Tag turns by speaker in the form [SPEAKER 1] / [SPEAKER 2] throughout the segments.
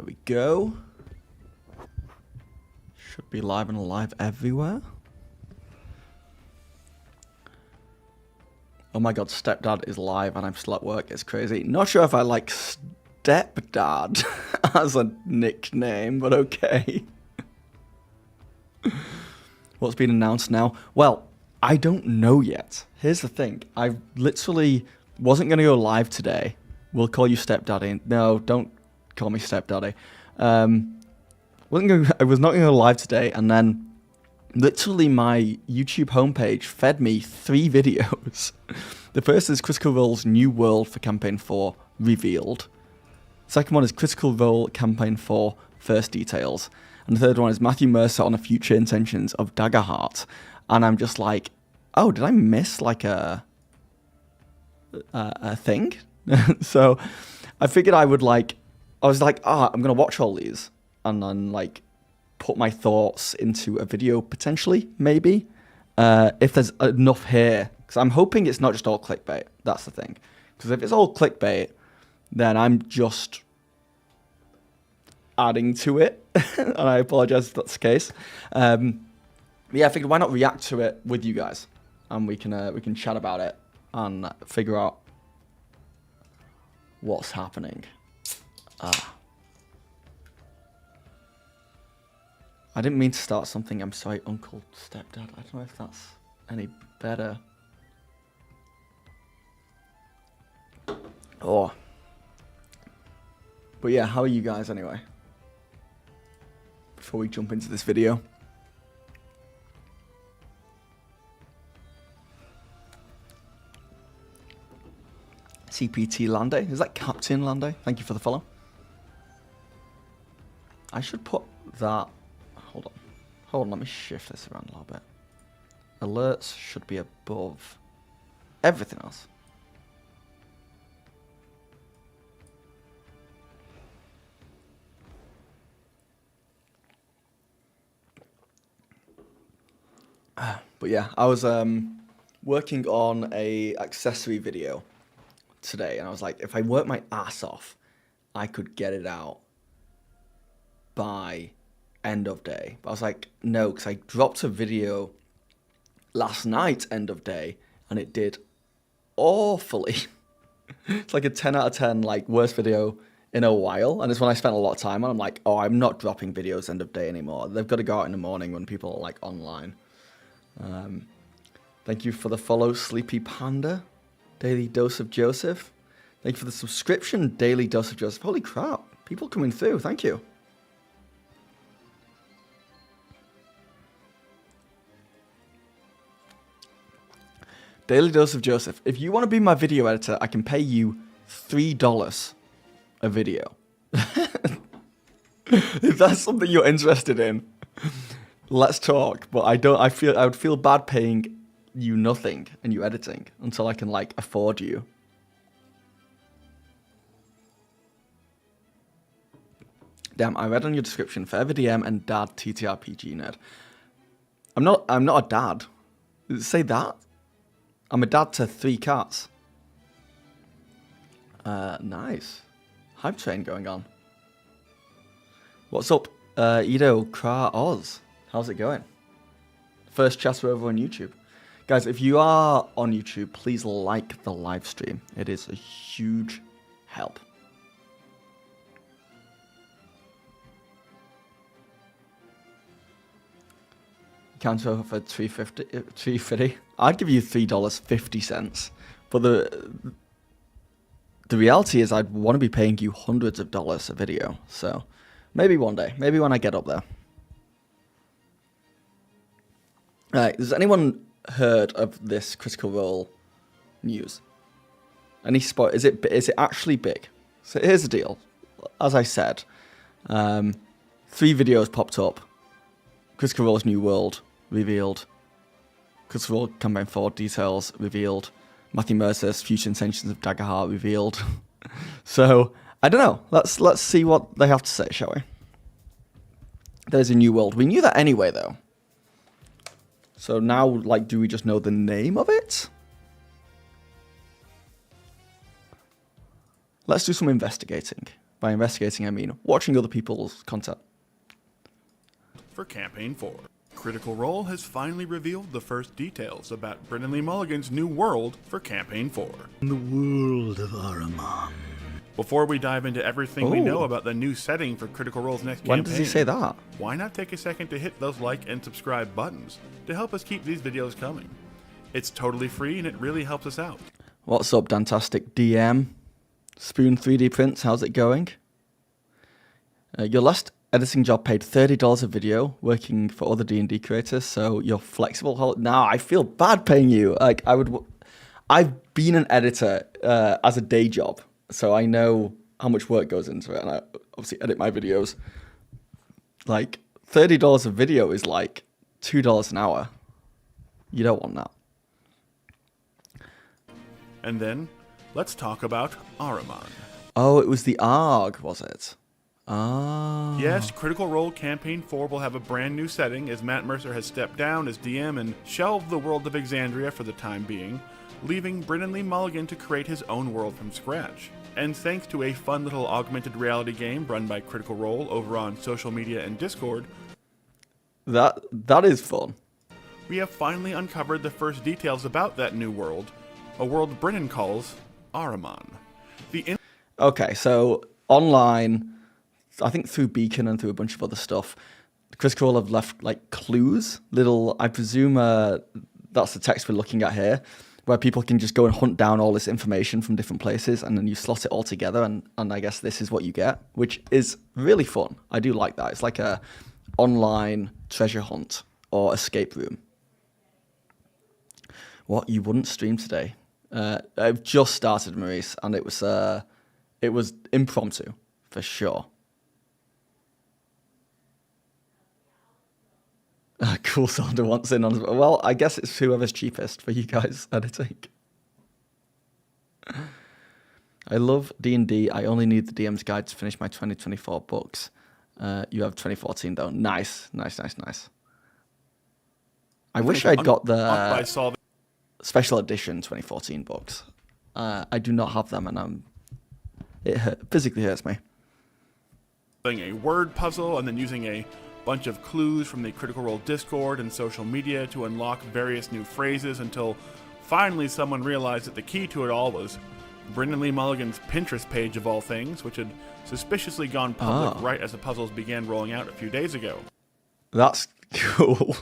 [SPEAKER 1] There we go. Should be live and alive everywhere. Oh my god, Stepdad is live and I'm still at work. It's crazy. Not sure if I like Stepdad as a nickname, but okay. What's been announced now? Well, I don't know yet. Here's the thing. I literally wasn't going to go live today. We'll call you Stepdaddy. No, don't call me Stepdaddy. I was not going to go live today, and then literally my YouTube homepage fed me 3 videos. The first is Critical Role's new world for Campaign 4 revealed. Second one is Critical Role Campaign 4 first details. And the third one is Matthew Mercer on the future intentions of Daggerheart. And I'm just like, oh, did I miss like a thing? So I figured I was like, I'm going to watch all these and then like put my thoughts into a video potentially, maybe, if there's enough here. Because I'm hoping it's not just all clickbait. That's the thing. Because if it's all clickbait, then I'm just adding to it. And I apologize if that's the case. Yeah, I figured why not react to it with you guys, and we can chat about it and figure out what's happening. I didn't mean to start something. I'm sorry, Uncle Stepdad. I don't know if that's any better. Oh. But yeah, how are you guys anyway? Before we jump into this video. CPT Lande. Is that Captain Lande? Thank you for the follow. I should put that... Hold on, let me shift this around a little bit. Alerts should be above everything else. But yeah, I was working on a accessory video today, and I was like, if I work my ass off, I could get it out by end of day. But I was like, no, because I dropped a video last night, end of day, and it did awfully. It's like a 10 out of 10, like, worst video in a while, and it's when I spent a lot of time on. I'm like, oh, I'm not dropping videos end of day anymore. They've got to go out in the morning when people are, like, online. Thank you for the follow, Sleepy Panda. Daily Dose of Joseph. Thank you for the subscription, Daily Dose of Joseph. Holy crap, people coming through, thank you. Daily Dose of Joseph. If you want to be my video editor, I can pay you $3 a video. If that's something you're interested in, let's talk. But I would feel bad paying you nothing and you editing until I can like afford you. Damn, I read on your description, Forever DM and Dad TTRPG nerd. I'm not a dad. Does it say that? I'm a dad to 3 cats. Nice. Hype train going on. What's up, Edo Kra Oz? How's it going? First chatter over on YouTube. Guys, if you are on YouTube, please like the live stream. It is a huge help. Counter offer for $3.50. I'd give you $3.50. But the reality is I'd want to be paying you hundreds of dollars a video. So maybe one day. Maybe when I get up there. Alright, has anyone heard of this Critical Role news? Any spot? Is it actually big? So here's the deal. As I said, 3 videos popped up. Critical Role's new world revealed. Critical Role Campaign 4 details revealed. Matthew Mercer's future intentions of Daggerheart revealed. So I don't know. Let's see what they have to say, shall we? There's a new world. We knew that anyway, though. So now, like, do we just know the name of it? Let's do some investigating. By investigating, I mean watching other people's content.
[SPEAKER 2] For Campaign 4, Critical Role has finally revealed the first details about Brennan Lee Mulligan's new world for Campaign 4.
[SPEAKER 3] The world of Ahriman.
[SPEAKER 2] Before we dive into everything we know about the new setting for Critical Role's next campaign,
[SPEAKER 1] when does he say that?
[SPEAKER 2] Why not take a second to hit those like and subscribe buttons to help us keep these videos coming? It's totally free and it really helps us out.
[SPEAKER 1] What's up, Dantastic DM? Spoon 3D Prints, how's it going? Your last editing job paid $30 a video, working for other D&D creators, so you're flexible. Now I feel bad paying you. Like I've been an editor as a day job, so I know how much work goes into it, and I obviously edit my videos. Like $30 a video is like $2 an hour. You don't want that.
[SPEAKER 2] And then, let's talk about Ahriman.
[SPEAKER 1] Oh, it was the ARG, was it? Ah.
[SPEAKER 2] Yes, Critical Role Campaign 4 will have a brand new setting as Matt Mercer has stepped down as DM and shelved the world of Exandria for the time being, leaving Brennan Lee Mulligan to create his own world from scratch. And thanks to a fun little augmented reality game run by Critical Role over on social media and Discord,
[SPEAKER 1] that is fun.
[SPEAKER 2] We have finally uncovered the first details about that new world, a world Brennan calls Ahriman.
[SPEAKER 1] Okay, so online, I think through Beacon and through a bunch of other stuff, Critical Role have left like clues, little, I presume that's the text we're looking at here, where people can just go and hunt down all this information from different places, and then you slot it all together, and I guess this is what you get, which is really fun. I do like that. It's like a online treasure hunt or escape room. What, you wouldn't stream today? I've just started, Maurice, and it was impromptu, for sure. Cool Sander wants in on. Well, I guess it's whoever's cheapest for you guys editing. I love D&D. I only need the DM's guide to finish my 2024 books. You have 2014 though. Nice. I wish I'd got the special edition 2014 books. I do not have them, and it physically hurts me.
[SPEAKER 2] A word puzzle and then using a bunch of clues from the Critical Role Discord and social media to unlock various new phrases until finally someone realized that the key to it all was Brennan Lee Mulligan's Pinterest page of all things, which had suspiciously gone public right as the puzzles began rolling out a few days ago.
[SPEAKER 1] That's cool.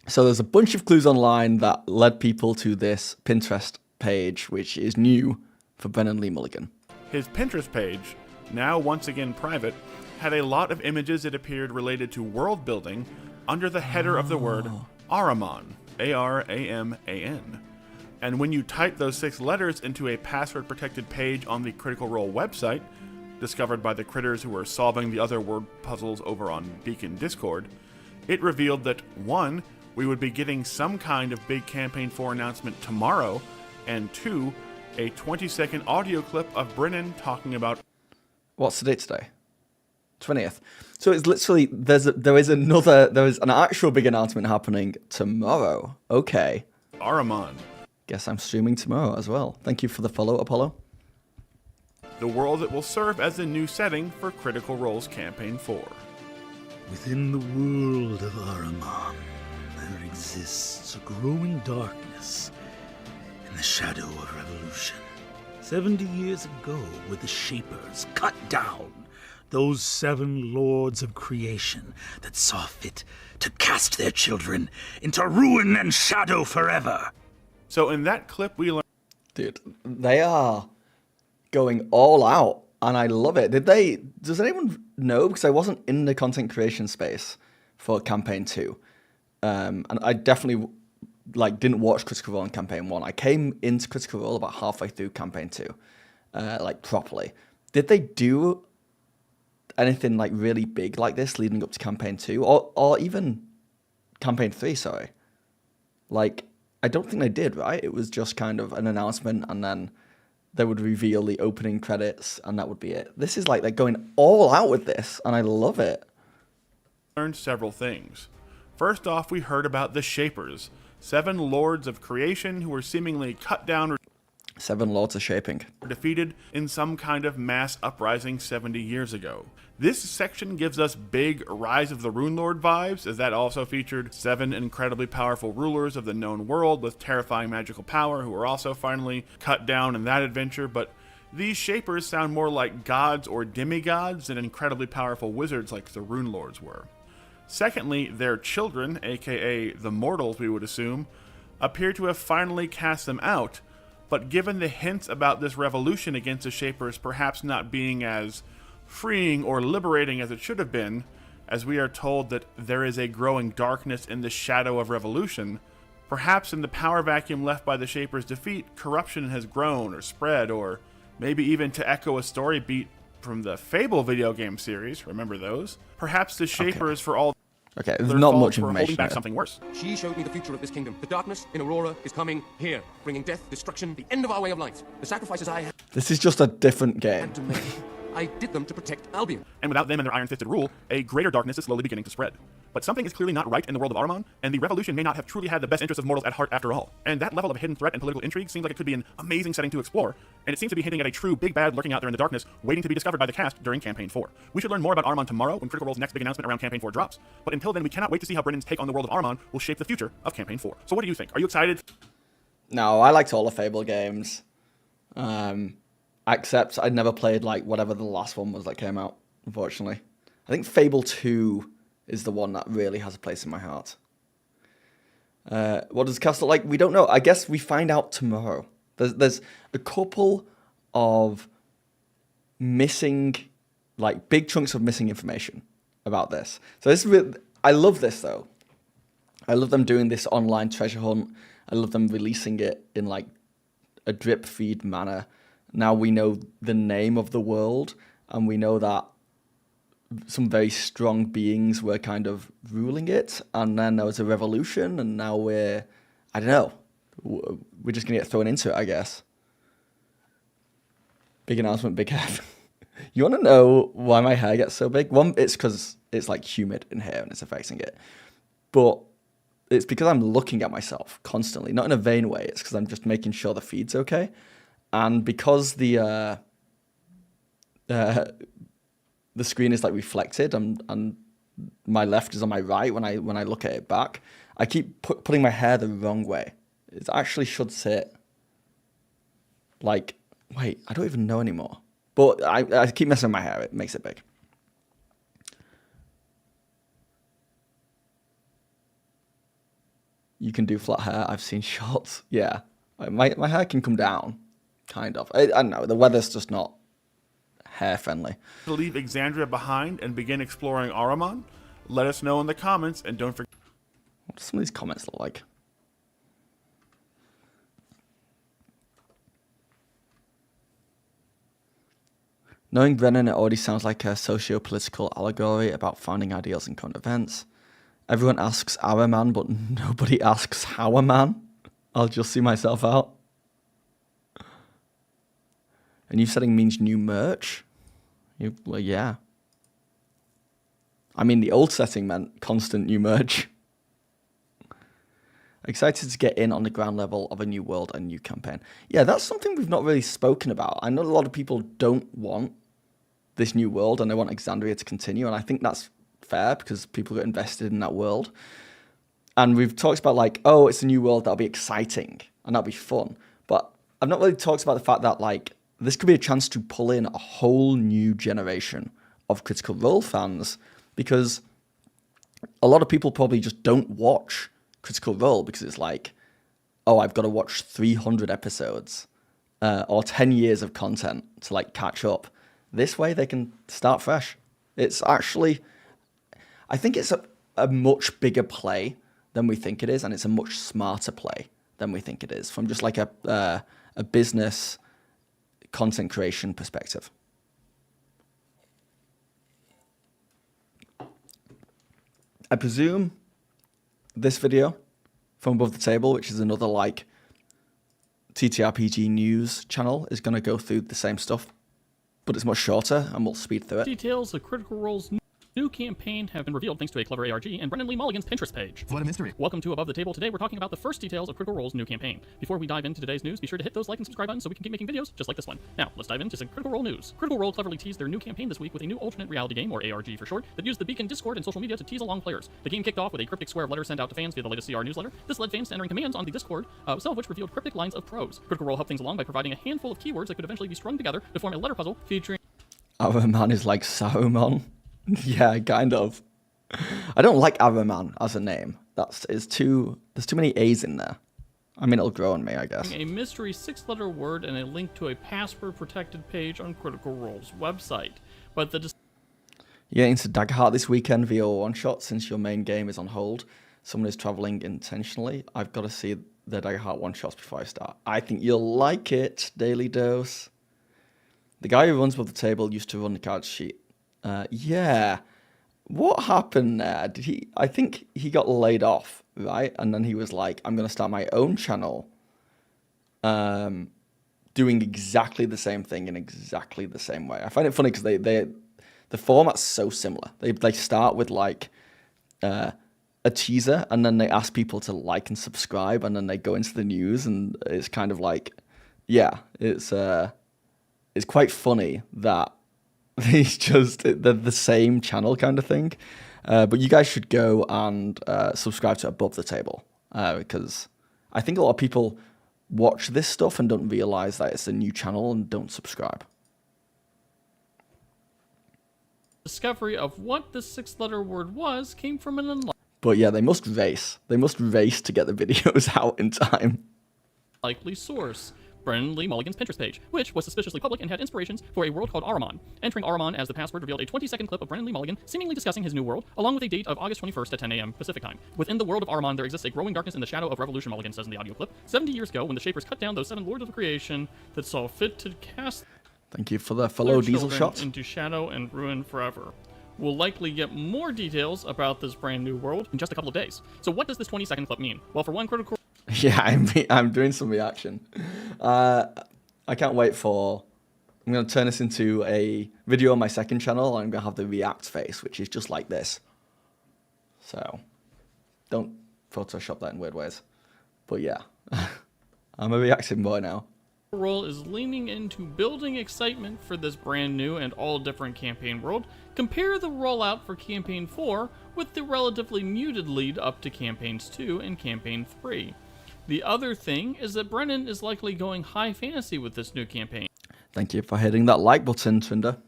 [SPEAKER 1] So there's a bunch of clues online that led people to this Pinterest page, which is new for Brennan Lee Mulligan.
[SPEAKER 2] His Pinterest page, now once again private, had a lot of images that appeared related to world building under the header of the word Ahriman, A-R-A-M-A-N. And when you type those 6 letters into a password-protected page on the Critical Role website, discovered by the critters who were solving the other word puzzles over on Beacon Discord, it revealed that 1, we would be getting some kind of big Campaign 4 announcement tomorrow, and 2, a 20-second audio clip of Brennan talking about...
[SPEAKER 1] What's the date today? 20th. So it's literally, there is an actual big announcement happening tomorrow. Okay.
[SPEAKER 2] Ahriman.
[SPEAKER 1] Guess I'm streaming tomorrow as well. Thank you for the follow, Apollo.
[SPEAKER 2] The world that will serve as the new setting for Critical Role's Campaign 4.
[SPEAKER 3] Within the world of Ahriman, there exists a growing darkness in the shadow of revolution. 70 years ago, were the Shapers cut down those 7 lords of creation that saw fit to cast their children into ruin and shadow forever.
[SPEAKER 2] So in that clip we learned...
[SPEAKER 1] Dude, they are going all out, and I love it. Does anyone know? Because I wasn't in the content creation space for Campaign 2. And I definitely didn't watch Critical Role in Campaign 1. I came into Critical Role about halfway through Campaign 2, properly. Did they do anything really big like this leading up to Campaign 2 or even Campaign 3, sorry? I don't think they did, right? It was just kind of an announcement, and then they would reveal the opening credits, and that would be it. This is they're going all out with this, and I love it.
[SPEAKER 2] Learned several things. First off, we heard about the Shapers, 7 lords of creation who were seemingly cut down...
[SPEAKER 1] 7 Lords of Shaping.
[SPEAKER 2] Defeated in some kind of mass uprising 70 years ago. This section gives us big Rise of the Rune Lord vibes, as that also featured 7 incredibly powerful rulers of the known world with terrifying magical power who were also finally cut down in that adventure, but these Shapers sound more like gods or demigods than incredibly powerful wizards like the Rune Lords were. Secondly, their children, aka the mortals we would assume, appear to have finally cast them out, but given the hints about this revolution against the Shapers perhaps not being as freeing or liberating as it should have been, as we are told that there is a growing darkness in the shadow of revolution, perhaps in the power vacuum left by the Shapers' defeat, corruption has grown or spread, or maybe even to echo a story beat from the Fable video game series, remember those? Perhaps the Shapers, for all
[SPEAKER 1] Okay, there's
[SPEAKER 2] their
[SPEAKER 1] not
[SPEAKER 2] faults,
[SPEAKER 1] much
[SPEAKER 2] were holding
[SPEAKER 1] information
[SPEAKER 2] back
[SPEAKER 1] here.
[SPEAKER 2] something worse.
[SPEAKER 4] She showed me the future of this kingdom. The darkness in Aurora is coming here, bringing death, destruction, the end of our way of life. The sacrifices I had
[SPEAKER 1] This is just a different game.
[SPEAKER 4] to make, I did them to protect Albion.
[SPEAKER 2] And without them and their iron-fisted rule, a greater darkness is slowly beginning to spread. But something is clearly not right in the world of Ahriman, and the revolution may not have truly had the best interests of mortals at heart after all. And that level of hidden threat and political intrigue seems like it could be an amazing setting to explore, and it seems to be hinting at a true big bad lurking out there in the darkness, waiting to be discovered by the cast during Campaign 4. We should learn more about Ahriman tomorrow when Critical Role's next big announcement around Campaign 4 drops, but until then we cannot wait to see how Brennan's take on the world of Ahriman will shape the future of Campaign 4. So what do you think? Are you excited?
[SPEAKER 1] No, I liked all the Fable games. Except I never played like whatever the last one was that came out, unfortunately. I think Fable 2 is the one that really has a place in my heart. What does the cast look like? We don't know. I guess we find out tomorrow. There's a couple of missing, like big chunks of missing information about this. So this is really, I love this though. I love them doing this online treasure hunt. I love them releasing it in like a drip feed manner. Now we know the name of the world, and we know that some very strong beings were kind of ruling it, and then there was a revolution, and now we're, I don't know, we're just going to get thrown into it, I guess. Big announcement, big hair. You want to know why my hair gets so big? One, it's because it's like humid in here and it's affecting it. But it's because I'm looking at myself constantly, not in a vain way. It's because I'm just making sure the feed's okay. And because the screen is like reflected and my left is on my right when I look at it back, I keep putting my hair the wrong way. It actually should sit like, wait, I don't even know anymore. But I keep messing with my hair. It makes it big. You can do flat hair. I've seen shots. Yeah. My hair can come down. Kind of. I don't know. The weather's just not hair friendly.
[SPEAKER 2] To leave Exandria behind and begin exploring Ahriman? Let us know in the comments, and don't forget.
[SPEAKER 1] What do some of these comments look like? Knowing Brennan, it already sounds like a socio-political allegory about founding ideals and current events. Everyone asks our man, but nobody asks how a man. I'll just see myself out. A new setting means new merch? Well, yeah. I mean, the old setting meant constant new merch. Excited to get in on the ground level of a new world and new campaign. Yeah, that's something we've not really spoken about. I know a lot of people don't want this new world and they want Exandria to continue, and I think that's fair because people get invested in that world. And we've talked about like, oh, it's a new world, that'll be exciting and that'll be fun. But I've not really talked about the fact that like this could be a chance to pull in a whole new generation of Critical Role fans, because a lot of people probably just don't watch Critical Role because it's like, oh, I've got to watch 300 episodes or 10 years of content to like catch up. This way they can start fresh. It's actually, I think it's a much bigger play than we think it is, and it's a much smarter play than we think it is from just like a business content creation perspective. I presume this video from Above the Table, which is another like TTRPG news channel, is going to go through the same stuff, but it's much shorter and we'll speed through it.
[SPEAKER 5] Details of Critical Role's New campaign have been revealed thanks to a clever ARG and Brendan Lee Mulligan's Pinterest page.
[SPEAKER 6] What a mystery.
[SPEAKER 5] Welcome to Above the Table. Today we're talking about the first details of Critical Role's new campaign. Before we dive into today's news, be sure to hit those like and subscribe buttons so we can keep making videos just like this one. Now, let's dive into some Critical Role news. Critical Role cleverly teased their new campaign this week with a new alternate reality game, or ARG for short, that used the Beacon Discord and social media to tease along players. The game kicked off with a cryptic square of letters sent out to fans via the latest CR newsletter. This led fans to entering commands on the Discord, some of which revealed cryptic lines of prose. Critical Role helped things along by providing a handful of keywords that could eventually be strung together to form a letter puzzle featuring...
[SPEAKER 1] Araman is like Saruman. Yeah, kind of. I don't like Araman as a name. There's too many A's in there. I mean, it'll grow on me, I guess.
[SPEAKER 5] a mystery 6-letter word and a link to a password-protected page on Critical Role's website. But the...
[SPEAKER 1] You're into Daggerheart this weekend via one-shot since your main game is on hold. Someone is traveling intentionally. I've got to see the Daggerheart one-shots before I start. I think you'll like it, Daily Dose. The guy who runs above the table used to run the card sheet. Yeah. What happened there? I think he got laid off, right? And then he was like, I'm going to start my own channel doing exactly the same thing in exactly the same way. I find it funny because the format's so similar. They start with like a teaser, and then they ask people to like and subscribe, and then they go into the news, and it's kind of like, yeah, it's quite funny that they're the same channel kind of thing. But you guys should go and subscribe to Above the Table, because I think a lot of people watch this stuff and don't realize that it's a new channel and don't subscribe.
[SPEAKER 5] discovery of what the 6-letter word was came from an
[SPEAKER 1] But yeah, they must race. They must race to get the videos out in time.
[SPEAKER 5] unlikely source. Brendan Lee Mulligan's Pinterest page, which was suspiciously public and had inspirations for a world called Ahriman. Entering Ahriman as the password revealed a 20-second clip of Brendan Lee Mulligan seemingly discussing his new world, along with a date of August 21st at 10 a.m. Pacific time. Within the world of Ahriman, there exists a growing darkness in the shadow of revolution, Mulligan says in the audio clip. 70 years ago, when the Shapers cut down those 7 lords of creation that saw fit to cast
[SPEAKER 1] Thank you for the fellow
[SPEAKER 5] their
[SPEAKER 1] diesel
[SPEAKER 5] children
[SPEAKER 1] shot.
[SPEAKER 5] into shadow and ruin forever. We'll likely get more details about this brand new world in just a couple of days. So what does this 20-second clip mean? Well, for one, Critical...
[SPEAKER 1] Yeah, I'm doing some reaction. I can't wait for... I'm going to turn this into a video on my second channel, and I'm going to have the react face, which is just like this. So, don't Photoshop that in weird ways. But yeah, I'm a reacting boy now.
[SPEAKER 5] Role is leaning into building excitement for this brand new and all different campaign world. Compare the rollout for Campaign 4 with the relatively muted lead up to Campaigns 2 and Campaign 3. The other thing is that Brennan is likely going high fantasy with this new campaign,
[SPEAKER 1] Thank you for hitting that like button, Trinder.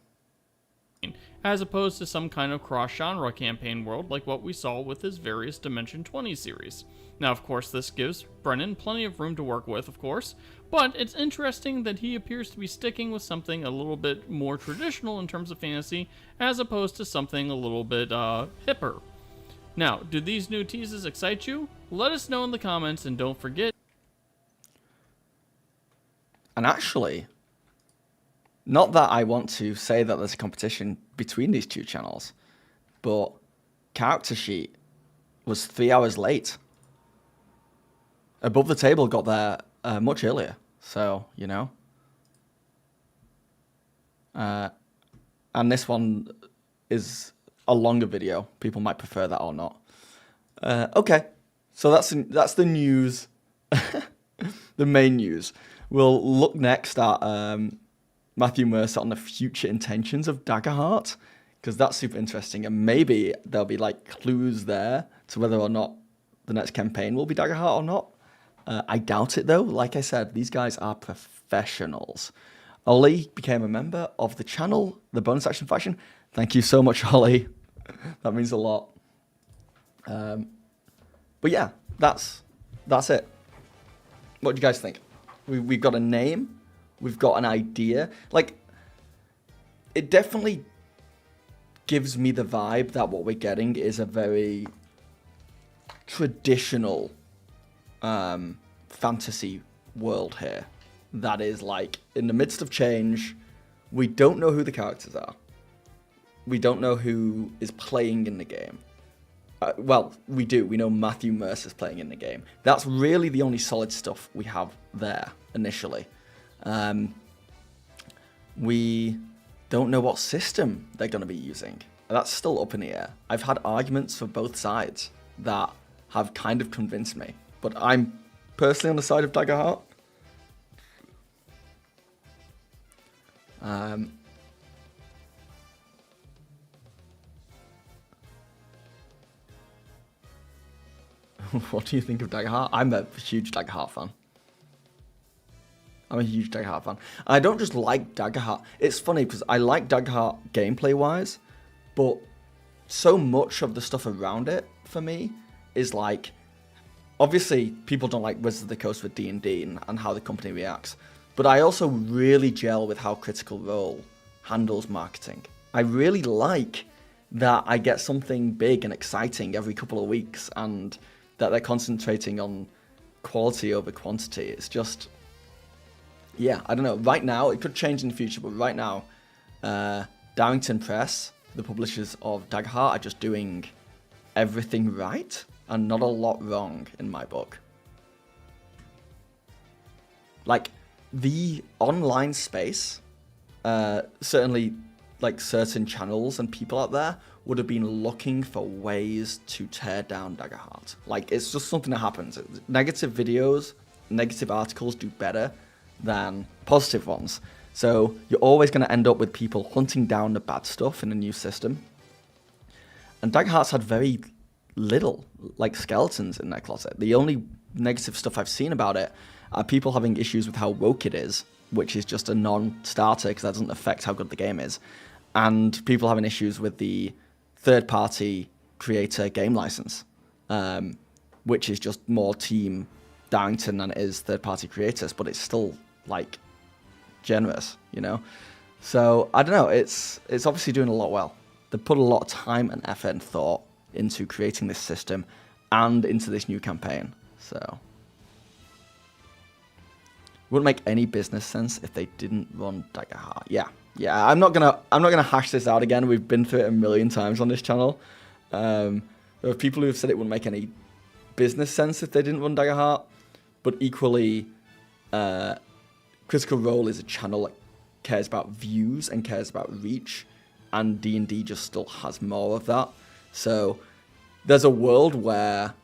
[SPEAKER 5] as opposed to some kind of cross-genre campaign world like what we saw with his various Dimension 20 series. Now, of course, this gives Brennan plenty of room to work with, of course, but it's interesting that he appears to be sticking with something a little bit more traditional in terms of fantasy, as opposed to something a little bit hipper. Now, do these new teases excite you? Let us know in the comments, and don't forget...
[SPEAKER 1] And actually, not that I want to say that there's a competition between these two channels, but Character Sheet was 3 hours late. Above the Table got there much earlier, so, you know. And this one is a longer video. People might prefer that or not. Okay, so that's the news, the main news. We'll look next at Matthew Mercer on the future intentions of Daggerheart, because that's super interesting, and maybe there'll be like clues there to whether or not the next campaign will be Daggerheart or not. I doubt it though. Like I said, these guys are professionals. Ollie became a member of the channel, the bonus action faction. Thank you so much, Ollie. That means a lot. But yeah, that's it. What do you guys think? We've got a name. We've got an idea. Like, it definitely gives me the vibe that what we're getting is a very traditional fantasy world here. That is like, in the midst of change, we don't know who the characters are. We don't know who is playing in the game. Well, we do. We know Matthew Mercer's playing in the game. That's really the only solid stuff we have there initially. We don't know what system they're going to be using. that's still up in the air. I've had arguments for both sides that have kind of convinced me, but I'm personally on the side of Daggerheart. What do you think of Daggerheart? I'm a huge Daggerheart fan. I don't just like Daggerheart. It's funny because I like Daggerheart gameplay-wise, but so much of the stuff around it, for me, is like... Obviously, people don't like Wizards of the Coast with D&D and how the company reacts. But I also really gel with how Critical Role handles marketing. I really like that I get something big and exciting every couple of weeks, and that they're concentrating on quality over quantity. It's just, yeah, I don't know. Right now, it could change in the future, but right now, Darrington Press, the publishers of Daggerheart, are just doing everything right and not a lot wrong in my book. Like, the online space, certainly like certain channels and people out there would have been looking for ways to tear down Daggerheart. Like, it's just something that happens. Negative videos, negative articles do better than positive ones. So you're always going to end up with people hunting down the bad stuff in a new system. And Daggerheart's had very little, like, skeletons in their closet. The only negative stuff I've seen about it are people having issues with how woke it is, which is just a non-starter because that doesn't affect how good the game is. And people having issues with the third-party creator game license, which is just more Team Darrington than it is third-party creators, but it's still, like, generous, you know? So, I don't know, it's obviously doing a lot well. They put a lot of time and effort and thought into creating this system and into this new campaign, so... Wouldn't make any business sense if they didn't run Daggerheart. Yeah. I'm not gonna hash this out again. We've been through it a million times on this channel. There are people who have said it wouldn't make any business sense if they didn't run Daggerheart, but equally, Critical Role is a channel that cares about views and cares about reach, and D&D just still has more of that. So there's a world where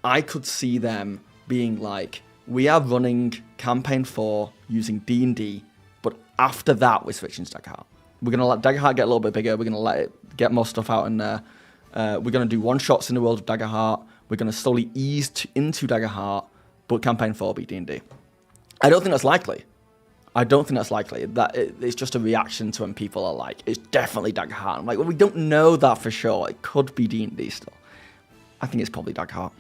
[SPEAKER 1] I could see them being like, we are running Campaign 4 using D&D, but after that, we're switching to Daggerheart. We're going to let Daggerheart get a little bit bigger. We're going to let it get more stuff out in there. We're going to do one-shots in the world of Daggerheart. We're going to slowly ease into Daggerheart, but Campaign 4 will be D&D. I don't think that's likely. It's just a reaction to when people are like, it's definitely Daggerheart. I'm like, well, we don't know that for sure. It could be D&D still. I think it's probably Daggerheart.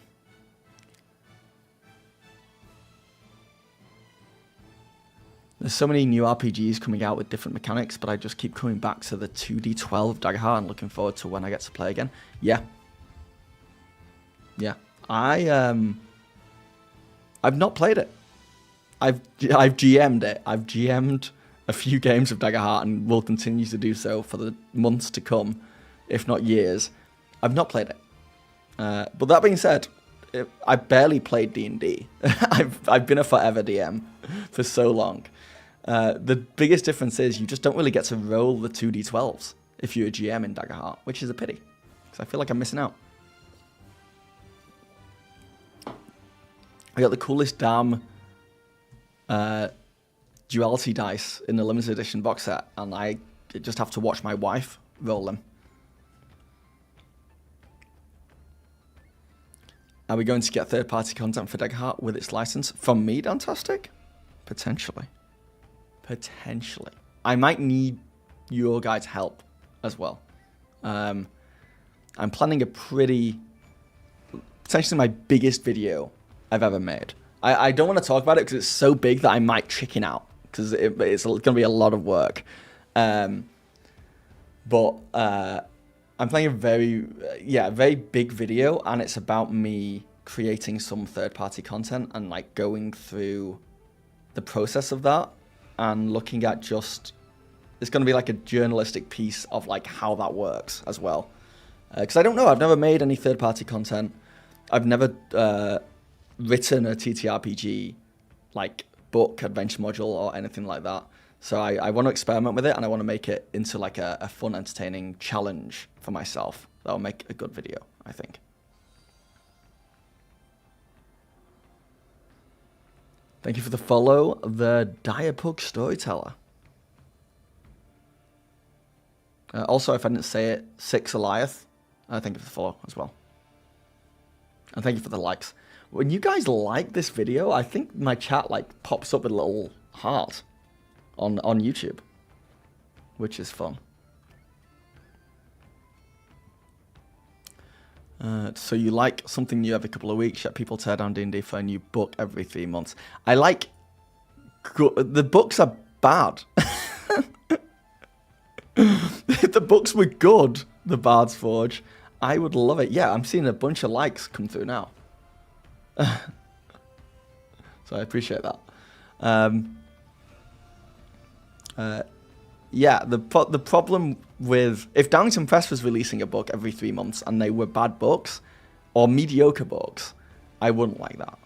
[SPEAKER 1] There's so many new RPGs coming out with different mechanics, but I just keep coming back to the 2D12 of Daggerheart and looking forward to when I get to play again. Yeah. I've not played it. I've GM'd it. I've GM'd a few games of Daggerheart and will continue to do so for the months to come, if not years. I've not played it. But that being said, I barely played D&D. I've been a forever DM for so long. The biggest difference is you just don't really get to roll the 2d12s if you're a GM in Daggerheart, which is a pity, because I feel like I'm missing out. I got the coolest damn duality dice in the limited edition box set, and I just have to watch my wife roll them. Are we going to get third-party content for Daggerheart with its license? From me, Dantastic? Potentially. I might need your guys' help as well. I'm planning a potentially my biggest video I've ever made. I don't want to talk about it because it's so big that I might chicken out because it's going to be a lot of work. But I'm playing a very big video, and it's about me creating some third-party content and like going through the process of that and looking at it's going to be like a journalistic piece of like how that works as well. Because I don't know, I've never made any third-party content. I've never written a TTRPG like book, adventure module, or anything like that. So I want to experiment with it, and I want to make it into like a fun, entertaining challenge for myself. That'll make a good video, I think. Thank you for the follow, the Direpug Storyteller. Also, if I didn't say it, Six Eliath, thank you for the follow as well. And thank you for the likes. When you guys like this video, I think my chat like pops up with a little heart on YouTube, which is fun. So you like something new every couple of weeks, yet people tear down D&D for a new book every 3 months. I like... The books are bad. If the books were good, The Bard's Forge, I would love it. Yeah, I'm seeing a bunch of likes come through now. So I appreciate that. Yeah, the problem with... If Downington Press was releasing a book every 3 months and they were bad books or mediocre books, I wouldn't like that.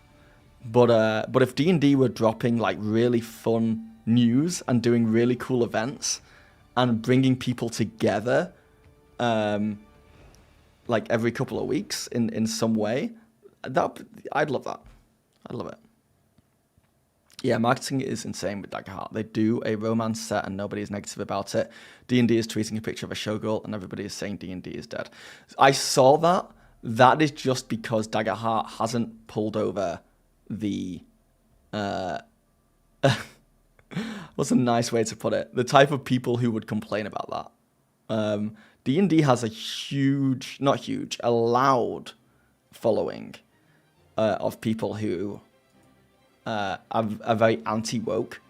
[SPEAKER 1] But if D&D were dropping like really fun news and doing really cool events and bringing people together like every couple of weeks in some way, I'd love that. I'd love it. Yeah, marketing is insane with Daggerheart. They do a romance set and nobody is negative about it. D&D is tweeting a picture of a showgirl and everybody is saying D&D is dead. I saw that. That is just because Daggerheart hasn't pulled over the... what's a nice way to put it? The type of people who would complain about that. D&D has a huge, not huge, a loud following of people who... are very anti-woke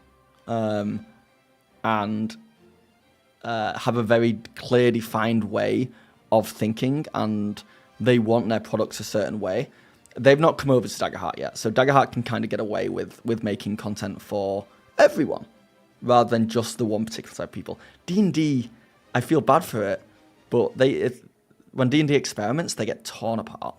[SPEAKER 1] and have a very clear defined way of thinking, and they want their products a certain way. They've not come over to Daggerheart yet, so Daggerheart can kind of get away with making content for everyone rather than just the one particular type of people. D&D, I feel bad for it, but when D&D experiments, they get torn apart.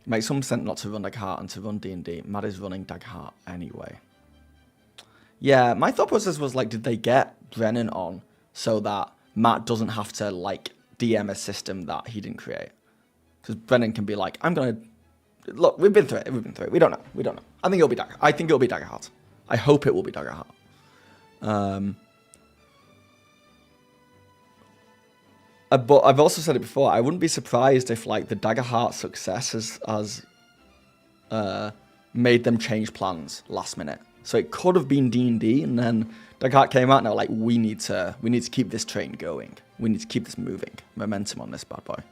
[SPEAKER 1] Makes some sense not to run Daggerheart and to run D&D. Matt is running Daggerheart anyway. Yeah, my thought process was like, did they get Brennan on so that Matt doesn't have to like DM a system that he didn't create? Because Brennan can be like, I'm gonna look. We've been through it. We don't know. I think it'll be Daggerheart. I think it'll be Daggerheart. I hope it will be Daggerheart. But I've also said it before, I wouldn't be surprised if like the Daggerheart success has made them change plans last minute. So it could have been D&D, and then Daggerheart came out and they were like, we need to keep this train going. We need to keep this moving. Momentum on this bad boy.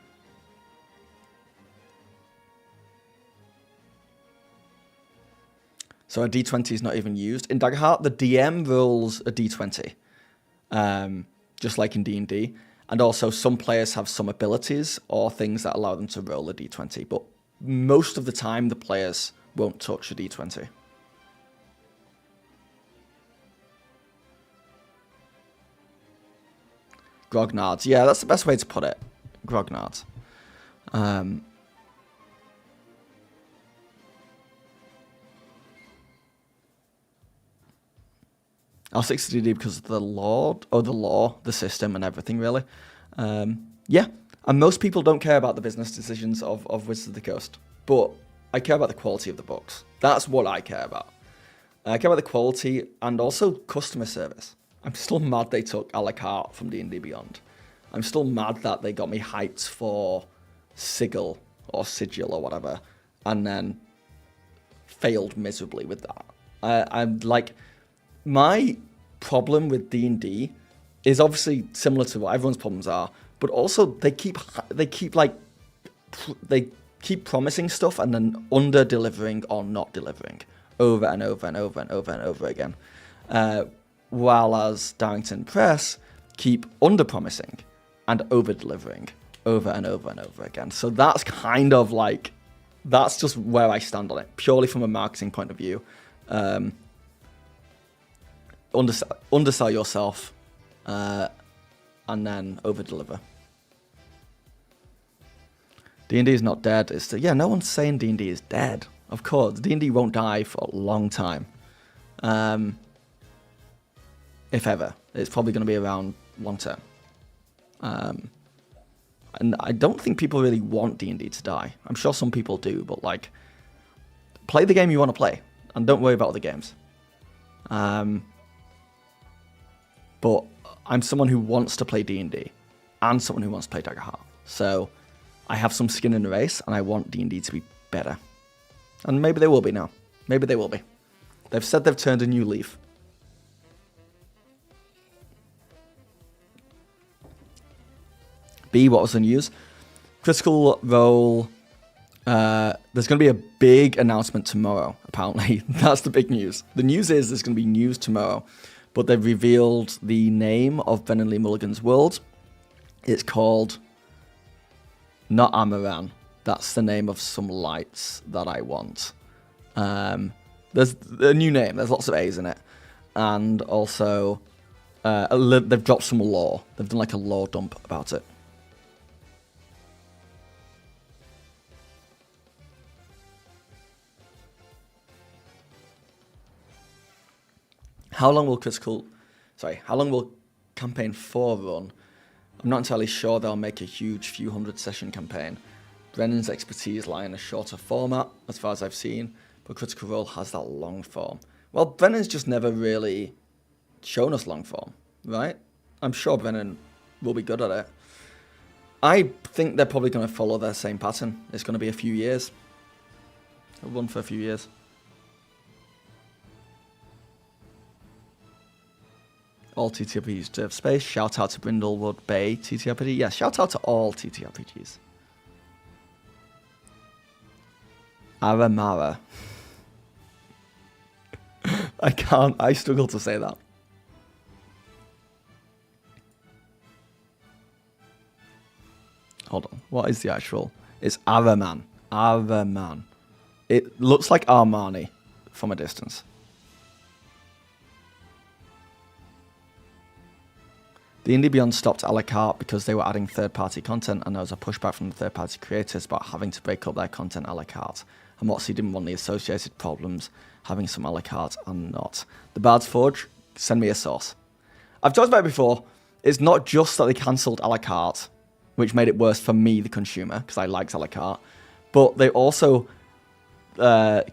[SPEAKER 1] So a D20 is not even used. In Daggerheart, the DM rolls a D20, just like in D&D. And also, some players have some abilities or things that allow them to roll a D20. But most of the time, the players won't touch a D20. Grognards. Yeah, that's the best way to put it. Grognards. I'll stick to D&D because of the law, the system, and everything, really. Yeah, and most people don't care about the business decisions of Wizards of the Coast, but I care about the quality of the books. That's what I care about. I care about the quality and also customer service. I'm still mad they took a la carte from D&D Beyond. I'm still mad that they got me hyped for Sigil or Sigil or whatever, and then failed miserably with that. I'm like... My problem with D&D is obviously similar to what everyone's problems are, but also they keep promising stuff and then under delivering or not delivering over and over and over and over and over again. While as Darrington Press keep under promising and over delivering over and over and over again. So that's kind of like, that's just where I stand on it, purely from a marketing point of view. Undersell yourself, and then over-deliver. D&D is not dead. Yeah, no one's saying D&D is dead. Of course, D&D won't die for a long time. If ever. It's probably going to be around long term. And I don't think people really want D&D to die. I'm sure some people do, but like, play the game you want to play, and don't worry about other games. But I'm someone who wants to play D&D, and someone who wants to play Daggerheart. So I have some skin in the race, and I want D&D to be better. And maybe they will be now. Maybe they will be. They've said they've turned a new leaf. B, what was the news? Critical Role. There's going to be a big announcement tomorrow, apparently. That's the big news. The news is there's going to be news tomorrow, but they've revealed the name of Ben and Lee Mulligan's world. It's called not Amaran. That's the name of some lights that I want. There's a new name. There's lots of A's in it. And also, they've dropped some lore. They've done like a lore dump about it. How long will campaign 4 run? I'm not entirely sure they'll make a huge few hundred session campaign. Brennan's expertise lie in a shorter format, as far as I've seen, but Critical Role has that long form. Well, Brennan's just never really shown us long form, right? I'm sure Brennan will be good at it. I think they're probably going to follow their same pattern. It's going to be a few years. It'll run for a few years. All TTRPGs deserve space. Shout out to Brindlewood Bay TTRPG. Yeah, shout out to all TTRPGs. Aramara. I struggle to say that. Hold on. What is the actual? It's Araman. Araman. It looks like Armani from a distance. D&D Beyond stopped a la carte because they were adding third-party content, and there was a pushback from the third-party creators about having to break up their content a la carte. And Moxie didn't want the associated problems having some a la carte and not. The Bard's Forge, send me a source. I've talked about it before. It's not just that they cancelled a la carte, which made it worse for me, the consumer, because I liked a la carte, but they also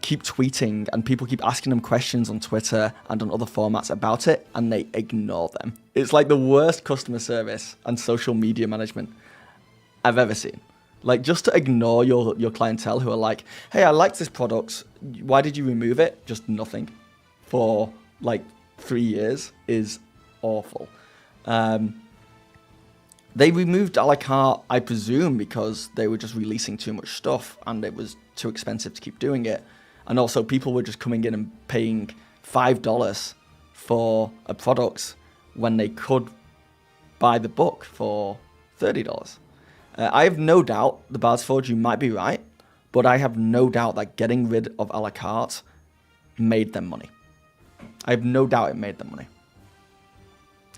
[SPEAKER 1] keep tweeting, and people keep asking them questions on Twitter and on other formats about it, and they ignore them. It's like the worst customer service and social media management I've ever seen. Like, just to ignore your clientele who are like, hey, I liked this product, why did you remove it? Just nothing for like 3 years is awful. They removed a la carte, I presume, because they were just releasing too much stuff and it was too expensive to keep doing it. And also people were just coming in and paying $5 for a product when they could buy the book for $30. I have no doubt, the Bard's Forge, you might be right, but I have no doubt that getting rid of a la carte made them money. I have no doubt it made them money.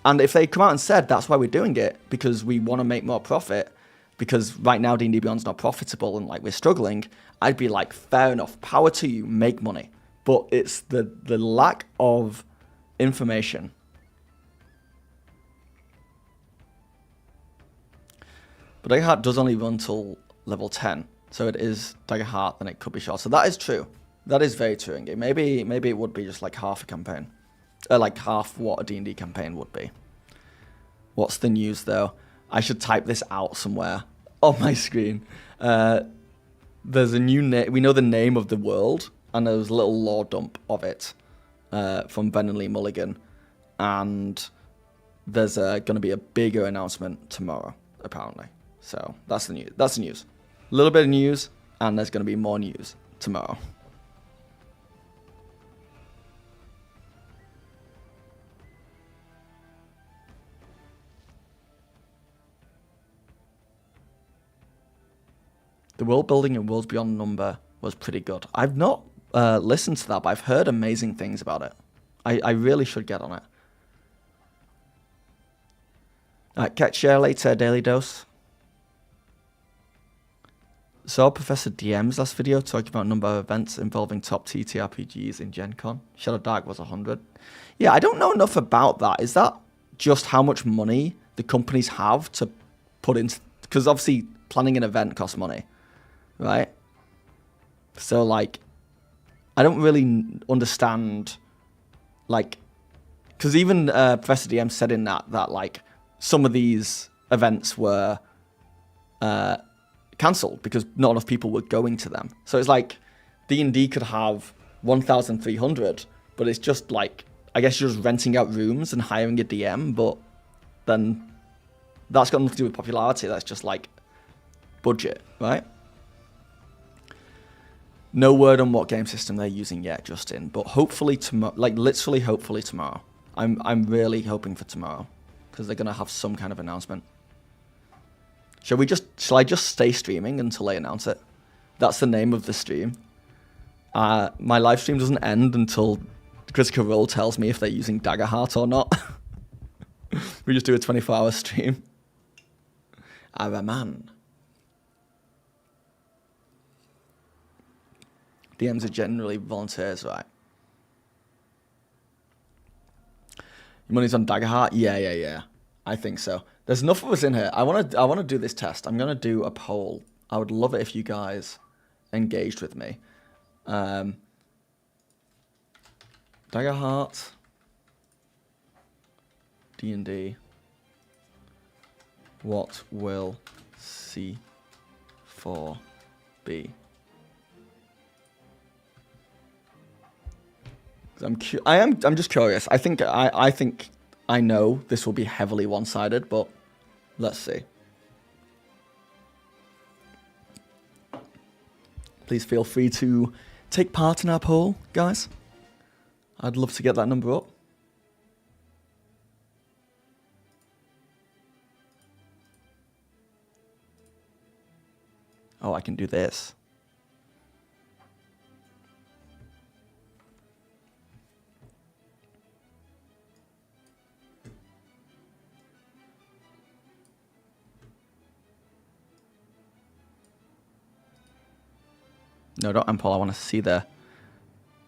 [SPEAKER 1] And if they come out and said, that's why we're doing it, because we want to make more profit, because right now D&D Beyond's not profitable and like we're struggling, I'd be like, fair enough, power to you, make money. But it's the lack of information. But Daggerheart does only run till level 10, so it is Daggerheart, then it could be short. So that is true. That is very true. Maybe it would be just like half a campaign. Like half what a D&D campaign would be. What's the news, though? I should type this out somewhere on my screen. There's a new name. We know the name of the world, and there's a little lore dump of it from Ben and Lee Mulligan. And there's going to be a bigger announcement tomorrow, apparently. So that's the news. That's the news. A little bit of news, and there's going to be more news tomorrow. The world building in Worlds Beyond Number was pretty good. I've not listened to that, but I've heard amazing things about it. I really should get on it. Alright, catch you later, Daily Dose. saw Professor DM's last video talking about number of events involving top TTRPGs in Gen Con. Shadow Dark was 100. Yeah, I don't know enough about that. Is that just how much money the companies have to put into... Because obviously planning an event costs money, right? So, like, I don't really understand, like... Because even Professor DM said in that, like, some of these events were cancelled because not enough people were going to them. So it's like D&D could have 1,300, but it's just like, I guess you're just renting out rooms and hiring a DM, but then that's got nothing to do with popularity. That's just like budget, right? No word on what game system they're using yet, Justin, but hopefully tomorrow, like literally hopefully tomorrow. I'm really hoping for tomorrow because they're going to have some kind of announcement. Shall I just stay streaming until they announce it? That's the name of the stream. My live stream doesn't end until Critical Role tells me if they're using Daggerheart or not. We just do a 24-hour stream. Araman. DMs are generally volunteers, right? Your money's on Daggerheart? Yeah. I think so. There's enough of us in here. I want to do this test. I'm going to do a poll. I would love it if you guys engaged with me. Daggerheart. D&D. What will C4 be? I'm just curious. I think I know this will be heavily one-sided, but let's see. Please feel free to take part in our poll, guys. I'd love to get that number up. Oh, I can do this. No, don't unpoll. I want to see the...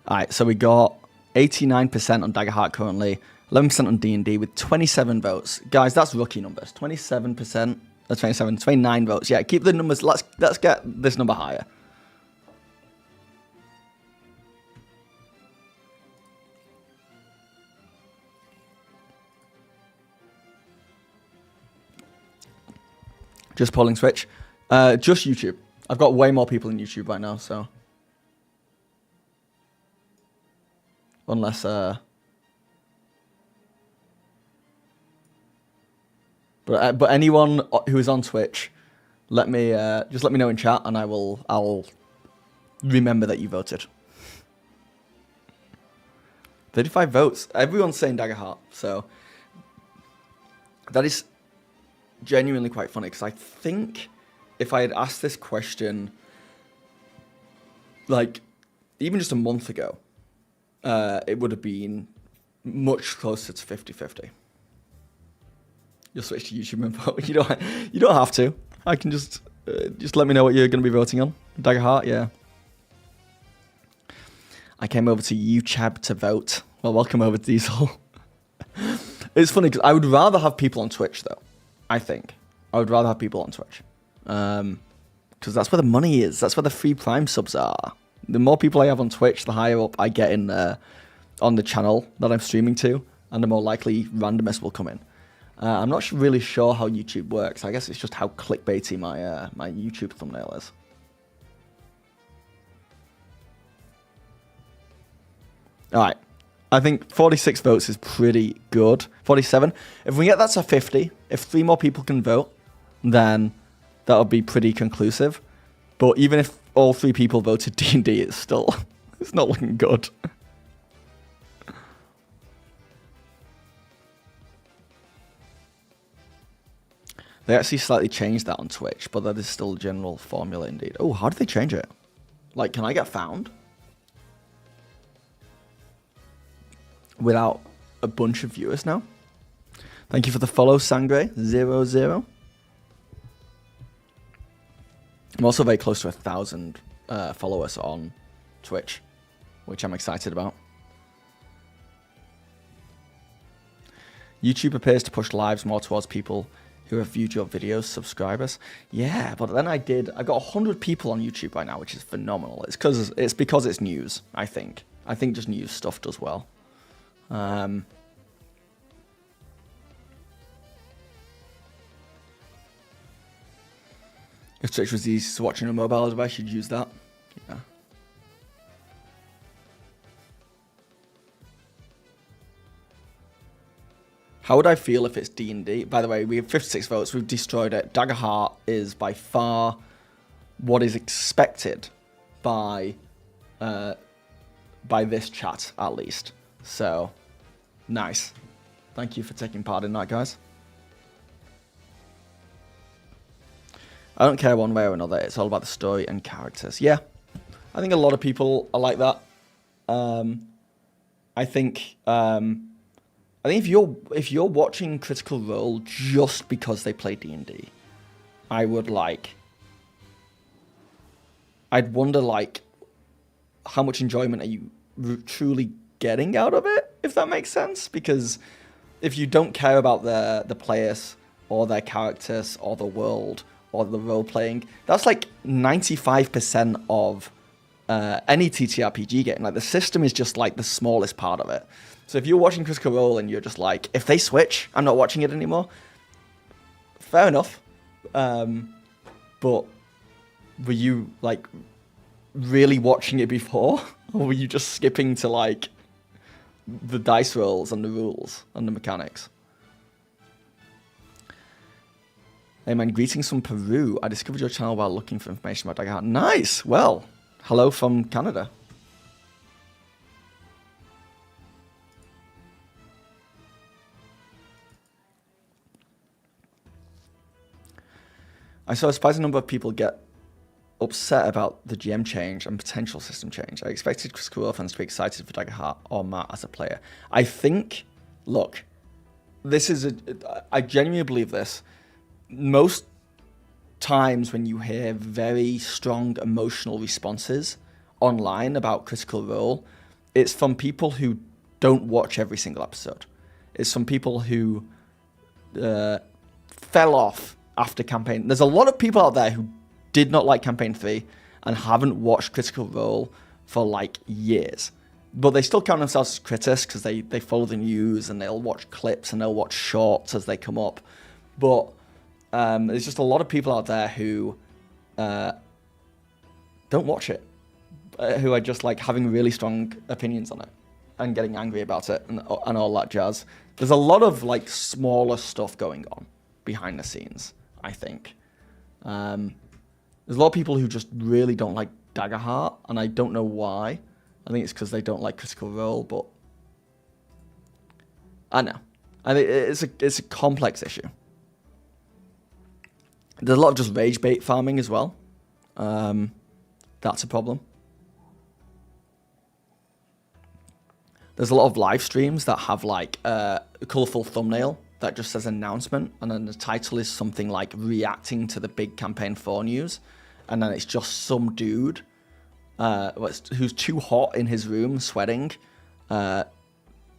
[SPEAKER 1] Alright, so we got 89% on Daggerheart currently, 11% on D&D with 27 votes. Guys, that's rookie numbers. 27%, 29 votes. Yeah, keep the numbers. Let's get this number higher. Just polling Twitch. Just YouTube. I've got way more people in YouTube right now, so... Unless, But anyone who is on Twitch, just let me know in chat, and I'll remember that you voted. 35 votes. Everyone's saying Daggerheart, so... That is genuinely quite funny, because I think... If I had asked this question, like, even just a month ago, it would have been much closer to 50-50. You'll switch to YouTube and vote. You don't have to. I can just let me know what you're going to be voting on. Daggerheart, yeah. I came over to YouTube to vote. Well, welcome over, Diesel. It's funny, because I would rather have people on Twitch, though. I think. I would rather have people on Twitch. Because that's where the money is. That's where the free Prime subs are. The more people I have on Twitch, the higher up I get in on the channel that I'm streaming to, and the more likely randomness will come in. I'm not really sure how YouTube works. I guess it's just how clickbaity my YouTube thumbnail is. All right. I think 46 votes is pretty good. 47. If we get that to 50, if 3 more people can vote, then... That'll be pretty conclusive. But even if all 3 people voted D&D, it's not looking good. They actually slightly changed that on Twitch, but that is still the general formula indeed. Oh, how did they change it? Like, can I get found? Without a bunch of viewers now? Thank you for the follow, Sangre00. I'm also very close to 1,000 followers on Twitch, which I'm excited about. YouTube appears to push lives more towards people who have viewed your videos, subscribers. Yeah, but then I got 100 people on YouTube right now, which is phenomenal. It's because it's news, I think. I think just news stuff does well. If Twitch was easy to watch on a mobile device, you'd use that. Yeah. How would I feel if it's D&D? By the way, we have 56 votes. We've destroyed it. Daggerheart is by far what is expected by this chat, at least. So, nice. Thank you for taking part in that, guys. I don't care one way or another. It's all about the story and characters. Yeah, I think a lot of people are like that. I think if you're watching Critical Role just because they play D&D, I'd wonder like how much enjoyment are you truly getting out of it, if that makes sense? Because if you don't care about the players or their characters or the world or the role playing, that's like 95% of any TTRPG game. Like the system is just like the smallest part of it. So if you're watching Critical Role and you're just like, if they switch, I'm not watching it anymore. Fair enough. But were you like really watching it before? Or were you just skipping to like the dice rolls and the rules and the mechanics? Hey man, greetings from Peru. I discovered your channel while looking for information about Daggerheart. Nice! Well, hello from Canada. I saw a surprising number of people get upset about the GM change and potential system change. I expected Critical Role fans to be excited for Daggerheart or Matt as a player. I think, look, I genuinely believe this. Most times when you hear very strong emotional responses online about Critical Role, it's from people who don't watch every single episode. It's from people who fell off after campaign. There's a lot of people out there who did not like campaign 3 and haven't watched Critical Role for like years. But they still count themselves as critics because they follow the news and they'll watch clips and they'll watch shorts as they come up. But there's just a lot of people out there who don't watch it, who are just like having really strong opinions on it and getting angry about it and all that jazz. There's a lot of like smaller stuff going on behind the scenes, I think. There's a lot of people who just really don't like Daggerheart, and I don't know why. I think it's because they don't like Critical Role, but I know. I think it's a complex issue. There's a lot of just rage bait farming as well. That's a problem. There's a lot of live streams that have like a colourful thumbnail that just says announcement, and then the title is something like reacting to the big campaign 4 news, and then it's just some dude who's too hot in his room, sweating,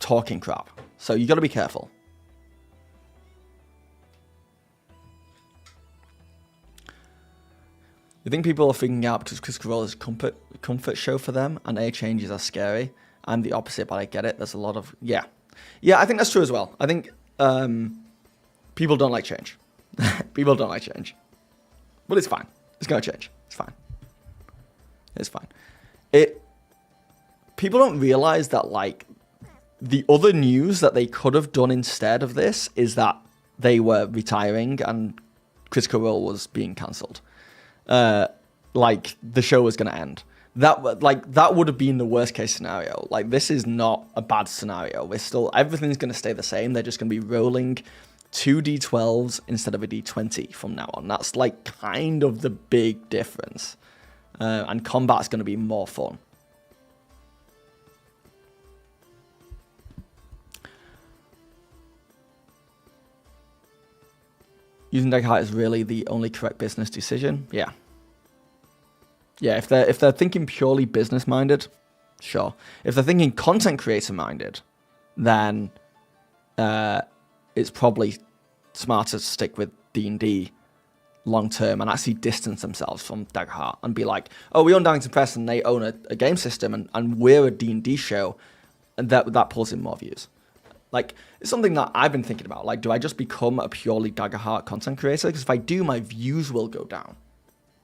[SPEAKER 1] talking crap. So you got to be careful. You think people are freaking out because Critical Role is a comfort show for them, and any changes are scary? I'm the opposite, but I get it. There's a lot of yeah, I think that's true as well. I think people don't like change. People don't like change, but it's fine. It's gonna change. It's fine. It's fine. People don't realize that like the other news that they could have done instead of this is that they were retiring and Critical Role was being cancelled. Like the show was going to end. That would have been the worst case scenario. Like this is not a bad scenario. Everything's going to stay the same. They're just going to be rolling 2 D12s instead of a D20 from now on. That's like kind of the big difference. And combat's going to be more fun. Using Daggerheart is really the only correct business decision. Yeah. Yeah, if they're thinking purely business minded, sure. If they're thinking content creator minded, then it's probably smarter to stick with D&D long term and actually distance themselves from Daggerheart and be like, oh, we own Darrington Press and they own a game system and we're a D&D show, and that pulls in more views. Like, it's something that I've been thinking about. Like, do I just become a purely Daggerheart content creator? Because if I do, my views will go down,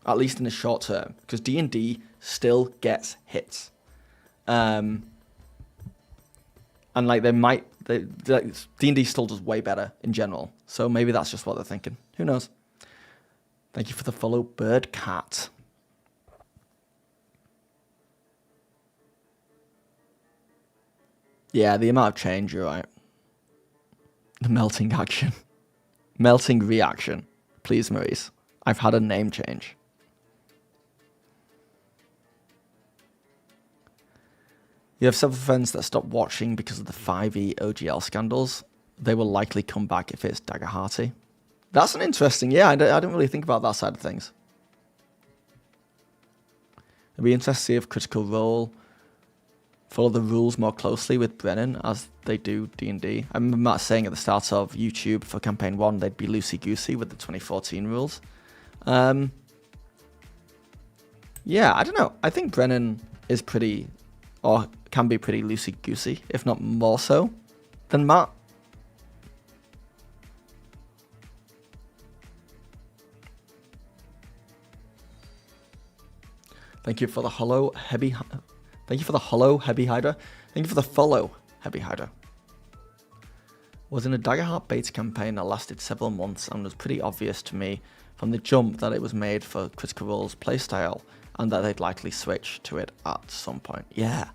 [SPEAKER 1] at least in the short term, because D&D still gets hits. And like D&D still does way better in general. So maybe that's just what they're thinking. Who knows? Thank you for the follow, Bird Cat. Yeah, the amount of change, you're right. The melting action. Melting reaction. Please, Maurice. I've had a name change. You have several friends that stopped watching because of the 5e OGL scandals. They will likely come back if it's Daggerhearty. That's an interesting... Yeah, I didn't really think about that side of things. It'd be interesting to see if Critical Role follow the rules more closely with Brennan as they do D&D. I remember Matt saying at the start of YouTube for Campaign 1 they'd be loosey-goosey with the 2014 rules. Yeah, I don't know. I think Brennan is pretty... or can be pretty loosey-goosey, if not more so than Matt. Thank you for the hollow heavy... Thank you for the hollow heavy Hydra. Thank you for the follow heavy Hydra. Was in a Daggerheart beta campaign that lasted several months and was pretty obvious to me from the jump that it was made for Critical Role's playstyle and that they'd likely switch to it at some point. Yeah.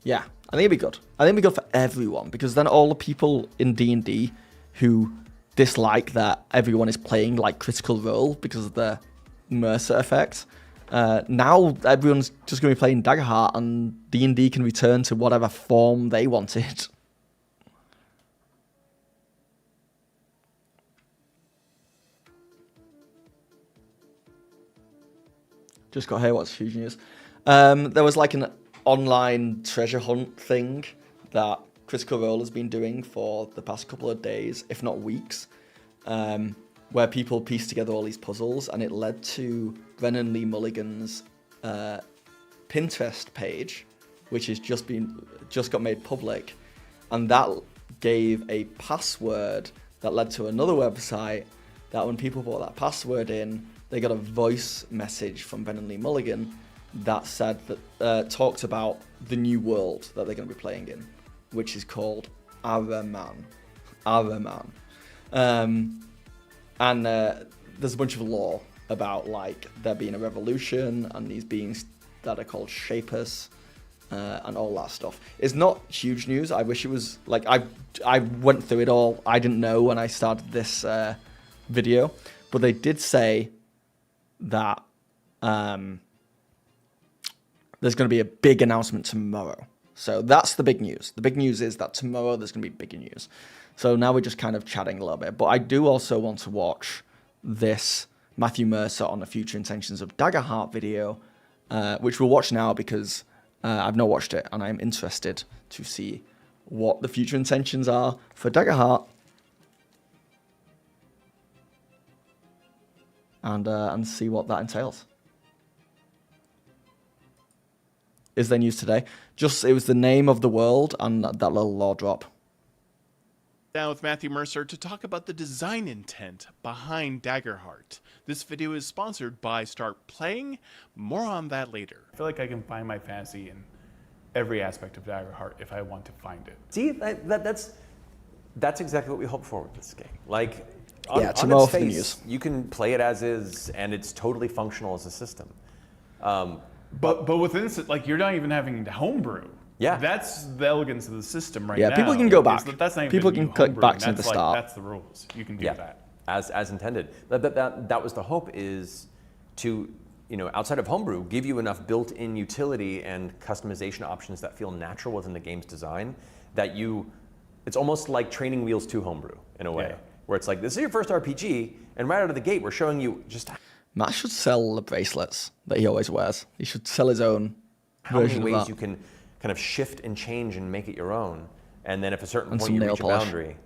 [SPEAKER 1] Yeah, I think it'd be good. I think it'd be good for everyone, because then all the people in D&D who dislike that everyone is playing like Critical Role because of the Mercer effect, now everyone's just going to be playing Daggerheart and D&D can return to whatever form they wanted. Just got here, what's huge news. There was like an online treasure hunt thing that Critical Role has been doing for the past couple of days, if not weeks, where people piece together all these puzzles, and it led to Brennan Lee Mulligan's Pinterest page, which has just got made public, and that gave a password that led to another website that when people put that password in, they got a voice message from Brennan Lee Mulligan that said that talked about the new world that they're going to be playing in, which is called Araman. And there's a bunch of lore about like there being a revolution and these beings that are called Shapers and all that stuff. It's not huge news. I wish it was like I went through it all. I didn't know when I started this video, but they did say that there's going to be a big announcement tomorrow. So that's the big news. The big news is that tomorrow there's going to be bigger news. So now we're just kind of chatting a little bit. But I do also want to watch this Matthew Mercer on the Future Intentions of Daggerheart video, which we'll watch now because I've not watched it and I'm interested to see what the future intentions are for Daggerheart. And see what that entails. Is there news today? It was the name of the world and that little lore drop.
[SPEAKER 2] Down with Matthew Mercer to talk about the design intent behind Daggerheart. This video is sponsored by Start Playing. More on that later.
[SPEAKER 6] I feel like I can find my fantasy in every aspect of Daggerheart if I want to find it.
[SPEAKER 7] See, that's exactly what we hope for with this game. Like,
[SPEAKER 1] Yeah,
[SPEAKER 7] on
[SPEAKER 1] tomorrow
[SPEAKER 7] its
[SPEAKER 1] for the
[SPEAKER 7] face,
[SPEAKER 1] news.
[SPEAKER 7] you can play it as is, and it's totally functional as a system.
[SPEAKER 6] But within this, like, you're not even having to homebrew.
[SPEAKER 7] Yeah.
[SPEAKER 6] That's the elegance of the system right
[SPEAKER 1] Yeah,
[SPEAKER 6] now.
[SPEAKER 1] people can go back.
[SPEAKER 6] That's not even
[SPEAKER 1] People
[SPEAKER 6] you
[SPEAKER 1] can click
[SPEAKER 6] homebrewing.
[SPEAKER 1] back to
[SPEAKER 6] That's
[SPEAKER 1] the
[SPEAKER 6] like,
[SPEAKER 1] start.
[SPEAKER 6] That's the rules. You can do
[SPEAKER 7] Yeah,
[SPEAKER 6] that.
[SPEAKER 7] as intended. That was the hope, is to, outside of homebrew, give you enough built-in utility and customization options that feel natural within the game's design, that it's almost like training wheels to homebrew in a way,
[SPEAKER 6] Yeah.
[SPEAKER 7] where it's like, this is your first RPG, and right out of the gate, we're showing you just
[SPEAKER 1] Matt should sell the bracelets that he always wears. He should sell his own
[SPEAKER 7] how many
[SPEAKER 1] version of
[SPEAKER 7] ways
[SPEAKER 1] that.
[SPEAKER 7] you can kind of shift and change and make it your own. And then if at a certain
[SPEAKER 1] And
[SPEAKER 7] point
[SPEAKER 1] some
[SPEAKER 7] you
[SPEAKER 1] nail
[SPEAKER 7] reach a
[SPEAKER 1] polish.
[SPEAKER 7] boundary,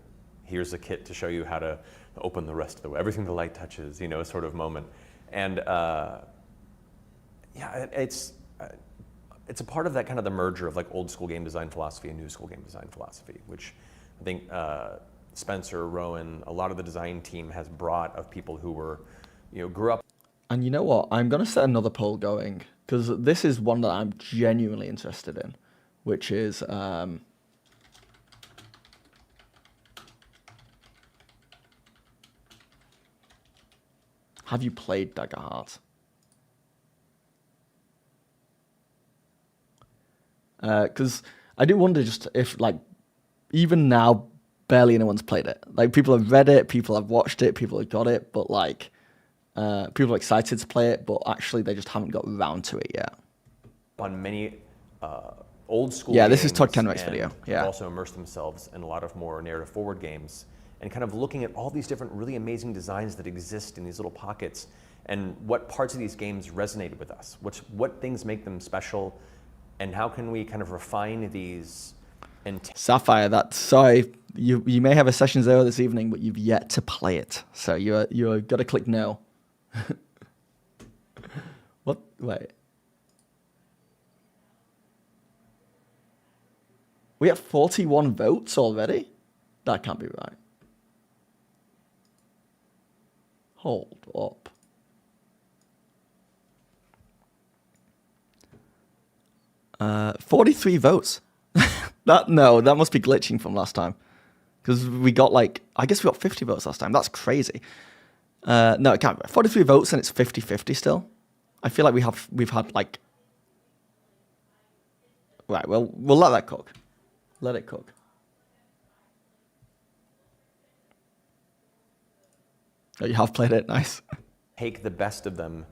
[SPEAKER 7] here's a kit to show you how to open the rest of the way. Everything the light touches, sort of moment. And it's a part of that kind of the merger of like old school game design philosophy and new school game design philosophy, which I think Spencer, Rowan, a lot of the design team has brought of people who were, grew up.
[SPEAKER 1] And you know what? I'm going to set another poll going, because this is one that I'm genuinely interested in, which is have you played Daggerheart? Because I do wonder just if, like, even now, barely anyone's played it. Like, people have read it, people have watched it, people have got it, but, like, people are excited to play it, but actually they just haven't got around to it yet.
[SPEAKER 7] On many old school
[SPEAKER 1] Yeah, this is
[SPEAKER 7] games
[SPEAKER 1] Todd Kenrick's
[SPEAKER 7] and
[SPEAKER 1] video.
[SPEAKER 7] have
[SPEAKER 1] Yeah.
[SPEAKER 7] also immersed themselves in a lot of more narrative forward games and kind of looking at all these different really amazing designs that exist in these little pockets and what parts of these games resonated with us, what things make them special, and how can we kind of refine these.
[SPEAKER 1] Sapphire, sorry, you may have a session 0 this evening, but you've yet to play it. So you're got to click no. What? Wait. We have 41 votes already? That can't be right. Hold up. Uh, 43 votes. That must be glitching from last time. Because we got I guess we got 50 votes last time. That's crazy. No, it can't be. 43 votes and it's 50-50 still. I feel like we've had right, well, we'll let that cook. Let it cook. Oh, you have played it? Nice.
[SPEAKER 7] Take the best of them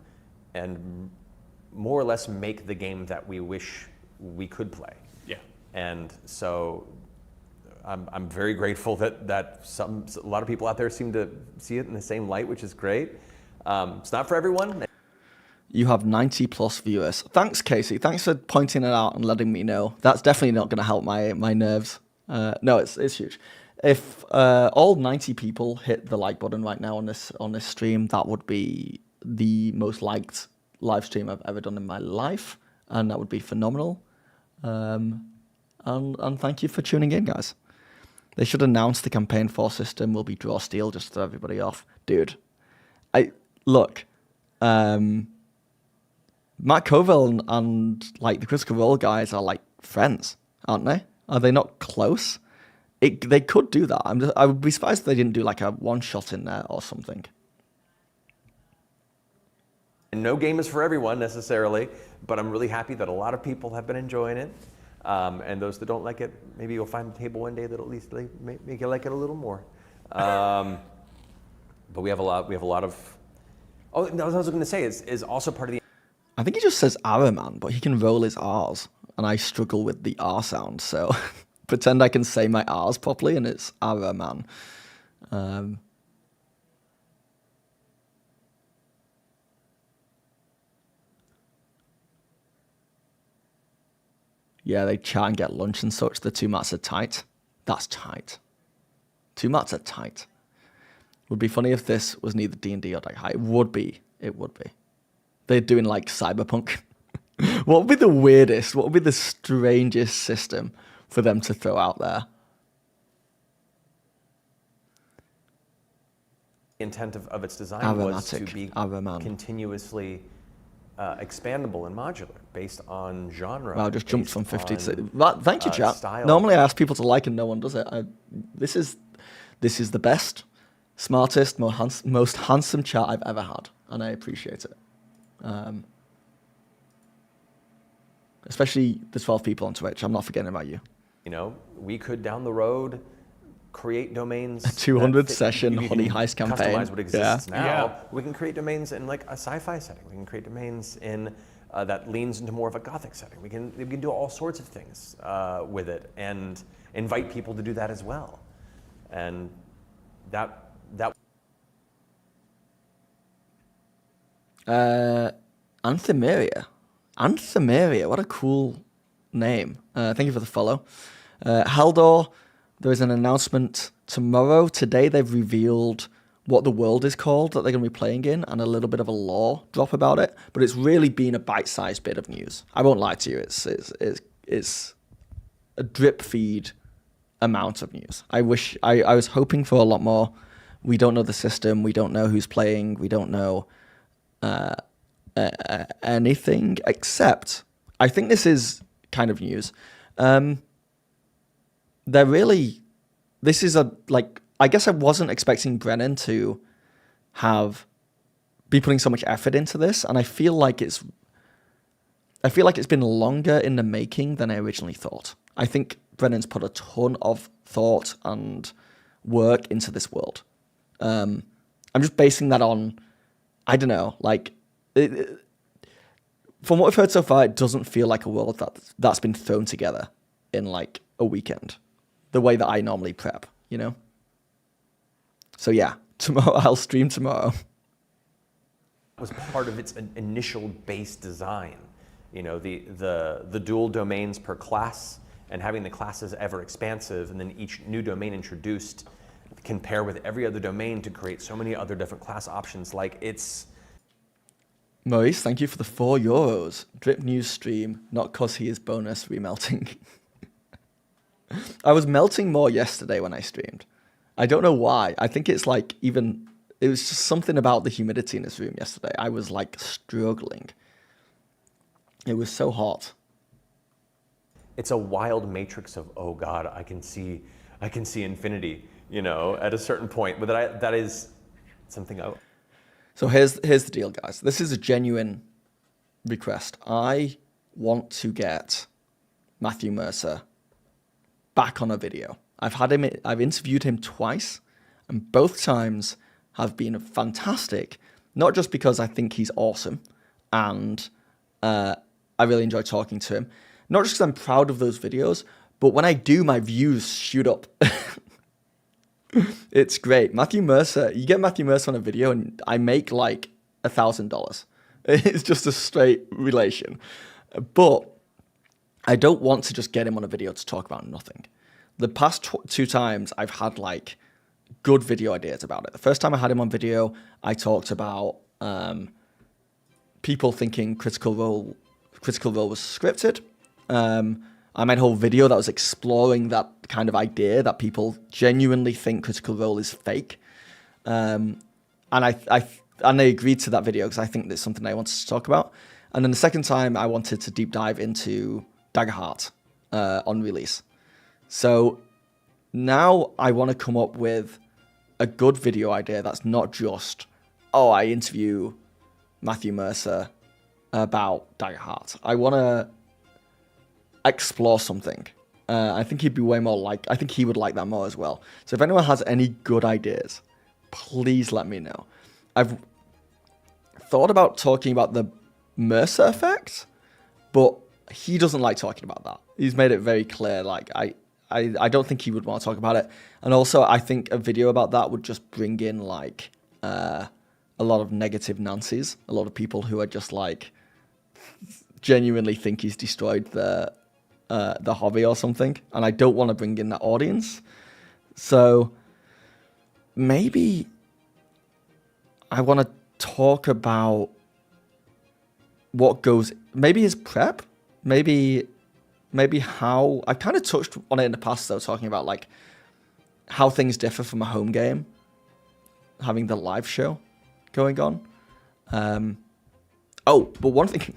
[SPEAKER 7] and more or less make the game that we wish we could play.
[SPEAKER 2] Yeah.
[SPEAKER 7] And so I'm very grateful that a lot of people out there seem to see it in the same light, which is great. It's not for everyone.
[SPEAKER 1] You have 90 plus viewers. Thanks, Casey. Thanks for pointing it out and letting me know. That's definitely not going to help my nerves. No, it's huge. If all 90 people hit the like button right now on this stream, that would be the most liked live stream I've ever done in my life, and that would be phenomenal. And thank you for tuning in, guys. They should announce the campaign 4 system will be draw steel just to throw everybody off, dude. Look. Matt Coville and the Critical Role guys are friends, aren't they? Are they not close? They could do that. I would be surprised if they didn't do a one shot in there or something.
[SPEAKER 7] And no game is for everyone necessarily, but I'm really happy that a lot of people have been enjoying it. And those that don't like it, maybe you'll find a table one day that'll at least make you like it a little more. But we have a lot of. Oh, no, what I was going to say is also part of the.
[SPEAKER 1] I think he just says Araman, but he can roll his R's, and I struggle with the R sound, so pretend I can say my R's properly, and it's Araman. Yeah, they chat and get lunch and such. The two mats are tight. That's tight. 2 mats are tight. Would be funny if this was neither D&D or Daggerheart. It would be. It would be. They're doing Cyberpunk. What would be the weirdest, what would be the strangest system for them to throw out there?
[SPEAKER 7] The intent of its design was to
[SPEAKER 1] Aromatic.
[SPEAKER 7] be
[SPEAKER 1] Araman.
[SPEAKER 7] continuously expandable and modular based on genre.
[SPEAKER 1] Wow, just jumped
[SPEAKER 7] based
[SPEAKER 1] from 50 to...
[SPEAKER 7] on,
[SPEAKER 1] Well, thank you, chat.
[SPEAKER 7] style.
[SPEAKER 1] Normally I ask people to like and no one does it. This is the best, smartest, most handsome chat I've ever had, and I appreciate it. Especially the 12 people on Twitch. I'm not forgetting about you.
[SPEAKER 7] We could down the road create domains.
[SPEAKER 1] A 200
[SPEAKER 7] that fit-
[SPEAKER 1] session
[SPEAKER 7] you can
[SPEAKER 1] Honey Heist campaign.
[SPEAKER 7] Customize what exists now.
[SPEAKER 2] Yeah.
[SPEAKER 7] We can create domains in a sci-fi setting. We can create domains in that leans into more of a gothic setting. We can do all sorts of things with it and invite people to do that as well. And that.
[SPEAKER 1] Anthemiria. Anthemiria, what a cool name. Thank you for the follow. Haldor, there is an announcement tomorrow. Today they've revealed what the world is called that they're going to be playing in and a little bit of a lore drop about it. But it's really been a bite-sized bit of news. I won't lie to you. It's a drip feed amount of news. I was hoping for a lot more. We don't know the system. We don't know who's playing. We don't know anything except I think this is kind of news. This is I guess I wasn't expecting Brennan to be putting so much effort into this, and I feel like it's been longer in the making than I originally thought. I think Brennan's put a ton of thought and work into this world. I'm just basing that on, I don't know, from what I've heard so far, it doesn't feel like a world that's been thrown together in like a weekend, the way that I normally prep, you know? So yeah, tomorrow I'll stream tomorrow.
[SPEAKER 7] Was part of its initial base design. You know, the dual domains per class and having the classes ever expansive, and then each new domain introduced can pair with every other domain to create so many other different class options. Like it's...
[SPEAKER 1] Maurice, thank you for the €4. Drip news stream, not cause he is bonus remelting. I was melting more yesterday when I streamed. I don't know why. I think it's like it was just something about the humidity in this room yesterday. I was like struggling. It was so hot.
[SPEAKER 7] It's a wild matrix of, oh God, I can see infinity, you know, at a certain point. But that is something I...
[SPEAKER 1] So here's the deal, guys. This is a genuine request. I want to get Matthew Mercer back on a video. I've interviewed him twice, and both times have been fantastic. Not just because I think he's awesome, and I really enjoy talking to him. Not just because I'm proud of those videos, but when I do, my views shoot up. It's great. Matthew Mercer, you get Matthew Mercer on a video, and I make like $1,000. It's just a straight relation. But I don't want to just get him on a video to talk about nothing. The past two times I've had like good video ideas about it. The first time I had him on video, I talked about people thinking Critical Role was scripted. I made a whole video that was exploring that kind of idea that people genuinely think Critical Role is fake. And I agreed to that video because I think that's something I wanted to talk about. And then the second time I wanted to deep dive into Daggerheart on release. So now I want to come up with a good video idea that's not just, I interview Matthew Mercer about Daggerheart. I want to explore something. I think he'd be way more I think he would like that more as well. So if anyone has any good ideas, please let me know. I've thought about talking about the Mercer effect, but he doesn't like talking about that. He's made it very clear, I don't think he would want to talk about it. And also, I think a video about that would just bring in, a lot of negative Nancy's. A lot of people who are just, genuinely think he's destroyed the hobby or something. And I don't want to bring in that audience. So, maybe I want to talk about what goes... Maybe his prep? Maybe how... I kind of touched on it in the past, though, talking about, how things differ from a home game, having the live show going on. But one thing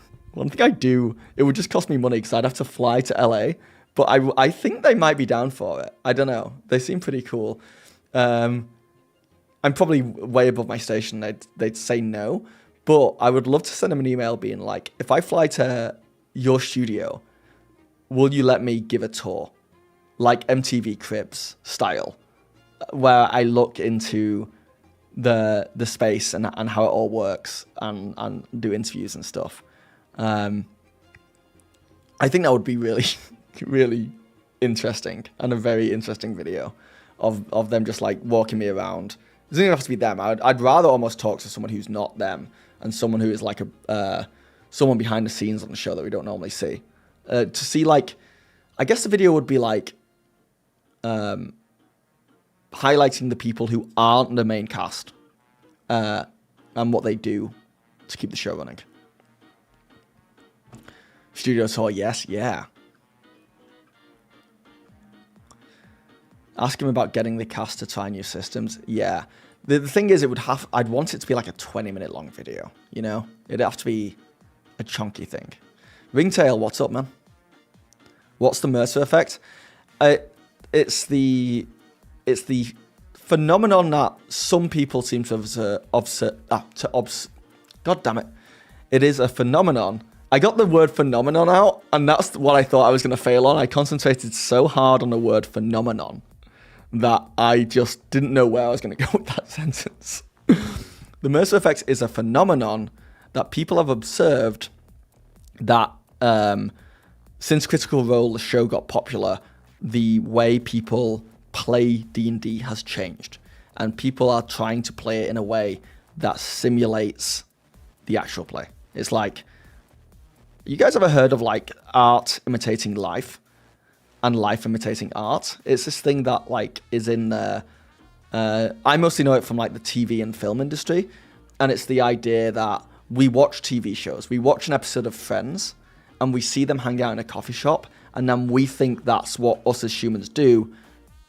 [SPEAKER 1] I do, it would just cost me money because I'd have to fly to LA, but I think they might be down for it. I don't know. They seem pretty cool. I'm probably way above my station. They'd say no, but I would love to send them an email being like, if I fly to your studio, will you let me give a tour? Like MTV Cribs style, where I look into the space and how it all works and do interviews and stuff. I think that would be really, really interesting and a very interesting video of them just walking me around, doesn't even have to be them. I'd rather almost talk to someone who's not them and someone who is like someone behind the scenes on the show that we don't normally see. To see like, I guess the video would be like highlighting the people who aren't the main cast and what they do to keep the show running. Studio tour, yes, yeah. Ask him about getting the cast to try new systems. Yeah. The thing is, I'd want it to be like a 20-minute long video, you know? It'd have to be a chunky thing. Ringtail, what's up, man? What's the Mercer effect? It's the phenomenon that some people seem to God damn it. It is a phenomenon. I got the word phenomenon out, and that's what I thought I was going to fail on. I concentrated so hard on the word phenomenon that I just didn't know where I was going to go with that sentence. The Mercer effect is a phenomenon that people have observed that since Critical Role, the show, got popular, the way people play D&D has changed. And people are trying to play it in a way that simulates the actual play. It's like, you guys ever heard of like art imitating life and life imitating art? It's this thing that like is in I mostly know it from like the TV and film industry, and it's the idea that we watch TV shows, we watch an episode of Friends, and we see them hang out in a coffee shop, and then we think that's what us as humans do.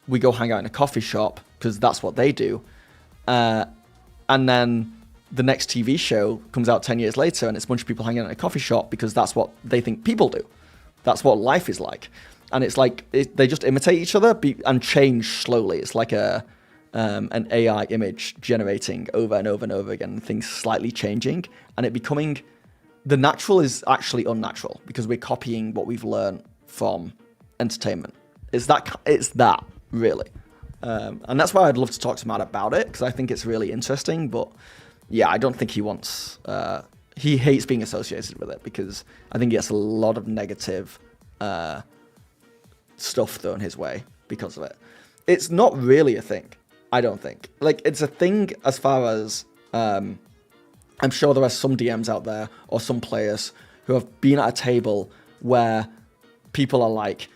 [SPEAKER 1] We go hang out in a coffee shop because that's what they do, and then the next TV show comes out 10 years later and it's a bunch of people hanging out in a coffee shop because that's what they think people do. That's what life is like. And it's like, they just imitate each other and change slowly. It's like an AI image generating over and over and over again, and things slightly changing, and it becoming, the natural is actually unnatural because we're copying what we've learned from entertainment. It's that really. And that's why I'd love to talk to Matt about it, because I think it's really interesting, but yeah, I don't think he wants, he hates being associated with it because I think he gets a lot of negative stuff thrown his way because of it. It's not really a thing, I don't think. Like, it's a thing as far as, I'm sure there are some DMs out there or some players who have been at a table where people are like,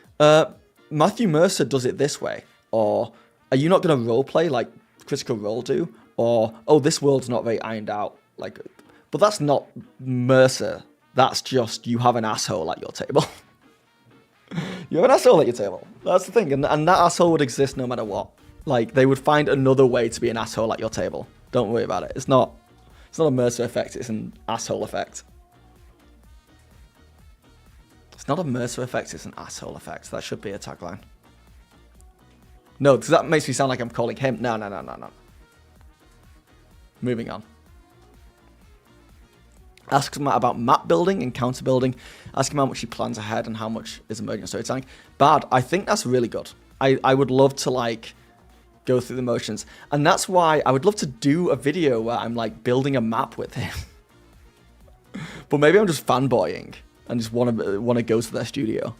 [SPEAKER 1] Matthew Mercer does it this way, or are you not going to roleplay like Critical Role do? Or, oh, this world's not very ironed out. Like, but that's not Mercer. That's just you have an asshole at your table. You have an asshole at your table. That's the thing. And that asshole would exist no matter what. Like, they would find another way to be an asshole at your table. Don't worry about it. It's not a Mercer effect. It's an asshole effect. It's not a Mercer effect. It's an asshole effect. That should be a tagline. No, because that makes me sound like I'm calling him. No. Moving on. Ask Matt about map building and counter building. Ask him how much he plans ahead and how much is emerging storytelling. Bad. I think that's really good. I would love to like go through the motions, and that's why I would love to do a video where I'm like building a map with him. But maybe I'm just fanboying and just want to go to their studio.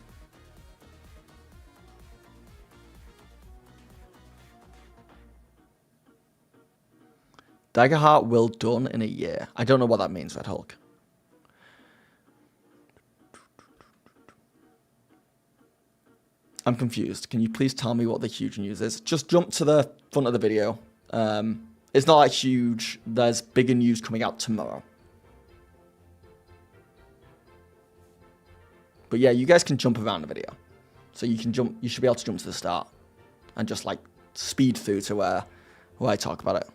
[SPEAKER 1] Daggerheart will done in a year. I don't know what that means, Red Hulk. I'm confused. Can you please tell me what the huge news is? Just jump to the front of the video. It's not that huge. There's bigger news coming out tomorrow. But yeah, you guys can jump around the video. So you can jump. You should be able to jump to the start and just like speed through to where I talk about it.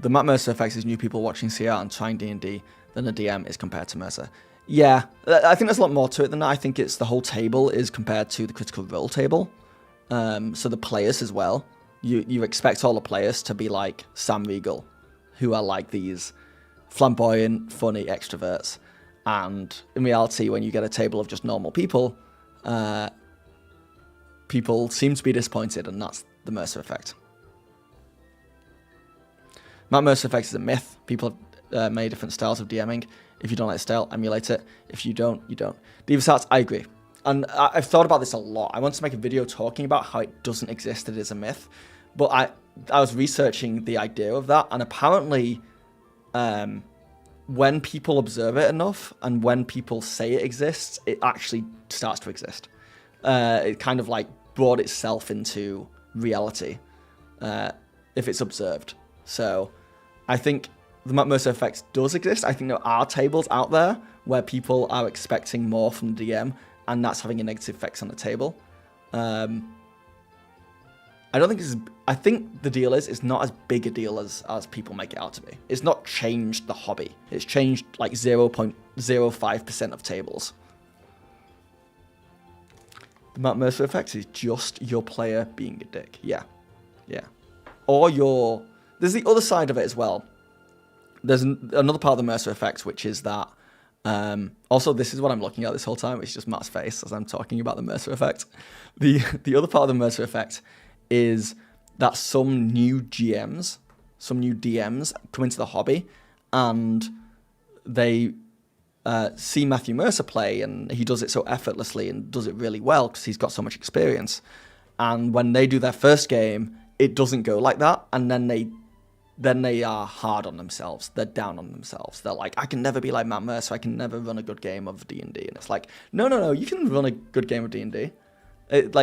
[SPEAKER 1] The Matt Mercer effect is new people watching CR and trying D&D than a DM is compared to Mercer. Yeah, I think there's a lot more to it than that. I think it's the whole table is compared to the Critical Role table. So the players as well. You expect all the players to be like Sam Riegel, who are like these flamboyant, funny extroverts. And in reality, when you get a table of just normal people, people seem to be disappointed, and that's the Mercer effect. Matt Mercer effect is a myth. People have many different styles of DMing. If you don't like the style, emulate it. If you don't, you don't. Divas Arts, I agree. and I've thought about this a lot. I want to make a video talking about how it doesn't exist, it is a myth. But I was researching the idea of that, and apparently when people observe it enough and when people say it exists, it actually starts to exist. It kind of like brought itself into reality if it's observed. So I think the Matt Mercer effect does exist. I think there are tables out there where people are expecting more from the DM, and that's having a negative effect on the table. I think the deal is it's not as big a deal as people make it out to be. It's not changed the hobby. It's changed like 0.05% of tables. The Matt Mercer effect is just your player being a dick. Yeah. Or there's the other side of it as well. There's another part of the Mercer effect, which is that, also this is what I'm looking at this whole time, it's just Matt's face as I'm talking about the Mercer effect. The other part of the Mercer effect is that some new GMs, some new DMs come into the hobby and they see Matthew Mercer play, and he does it so effortlessly and does it really well because he's got so much experience. And when they do their first game, it doesn't go like that, and then they are hard on themselves. They're down on themselves. They're like, I can never be like Matt Mercer. I can never run a good game of D&D. And it's like, no, you can run a good game of D&D. There's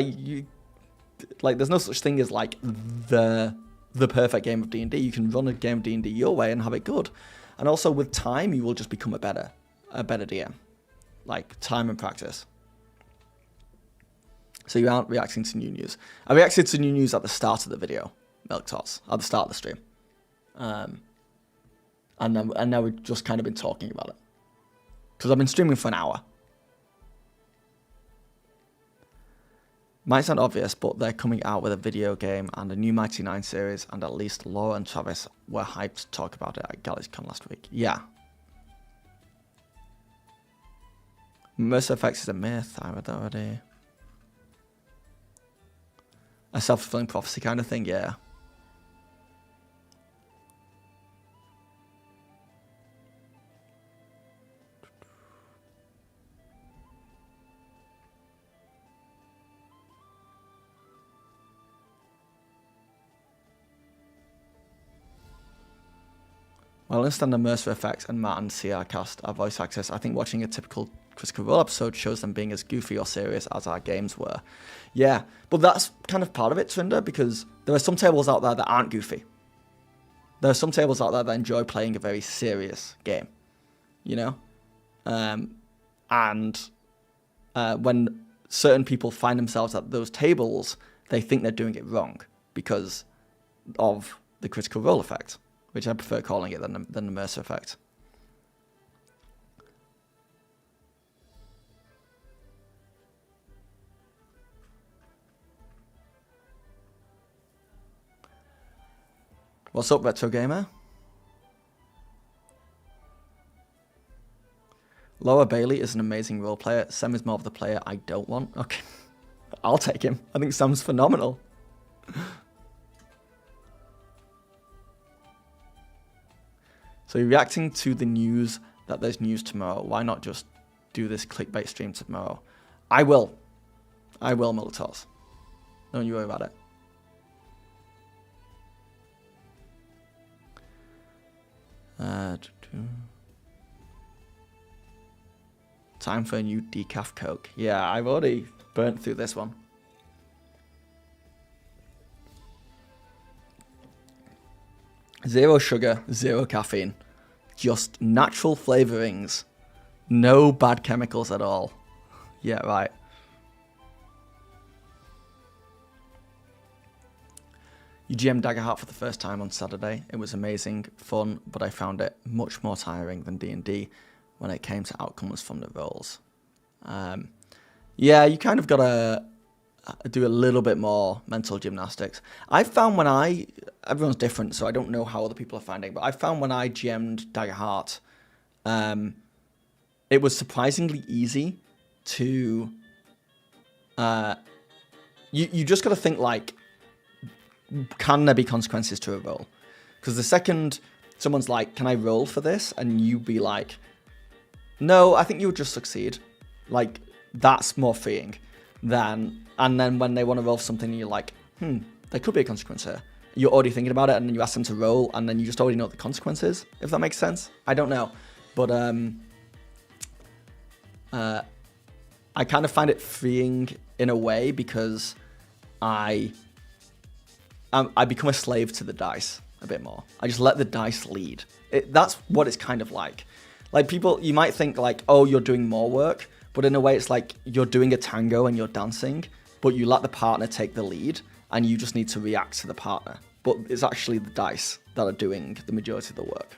[SPEAKER 1] no such thing as like the perfect game of D&D. You can run a game of D&D your way and have it good. And also with time, you will just become a better DM. Like time and practice. So you aren't reacting to new news. I reacted to new news at the start of the video, Milk Tots, at the start of the stream. And now we've just kind of been talking about it. Because I've been streaming for an hour. Might sound obvious, but they're coming out with a video game and a new Mighty 9 series, and at least Laura and Travis were hyped to talk about it at GalaxyCon last week. Yeah. Mercer Effects is a myth, I read already. A self-fulfilling prophecy kind of thing, yeah. Well, I understand the Mercer effects and Matt and CR cast are voice access. I think watching a typical Critical Role episode shows them being as goofy or serious as our games were. Yeah, but that's kind of part of it, Trinder, because there are some tables out there that aren't goofy. There are some tables out there that enjoy playing a very serious game, you know? When certain people find themselves at those tables, they think they're doing it wrong because of the Critical Role effect, which I prefer calling it than the Mercer effect. What's up, Retro Gamer? Laura Bailey is an amazing role player. Sam is more of the player I don't want. Okay, I'll take him. I think Sam's phenomenal. So you're reacting to the news that there's news tomorrow. Why not just do this clickbait stream tomorrow? I will, Miltos. Don't you worry about it. Time for a new decaf Coke. Yeah, I've already burnt through this one. Zero sugar, zero caffeine. Just natural flavorings. No bad chemicals at all. Yeah, right. You GM'd Daggerheart for the first time on Saturday. It was amazing, fun, but I found it much more tiring than D&D when it came to outcomes from the rolls. Yeah, you kind of got to do a little bit more mental gymnastics. I found everyone's different, so I don't know how other people are finding, but I found when I GM'd Daggerheart, it was surprisingly easy to, you just got to think like, can there be consequences to a roll? Because the second someone's like, can I roll for this? And you be like, no, I think you would just succeed. Like, That's more freeing than, and then when they want to roll something and you're like, there could be a consequence here. You're already thinking about it, and then you ask them to roll, and then you just already know what the consequence is, if that makes sense. I don't know. But I kind of find it freeing in a way because I become a slave to the dice a bit more. I just let the dice lead. That's what it's kind of like. Like people, you might think like, oh, you're doing more work, but in a way it's like you're doing a tango and you're dancing, but you let the partner take the lead and you just need to react to the partner. But it's actually the dice that are doing the majority of the work.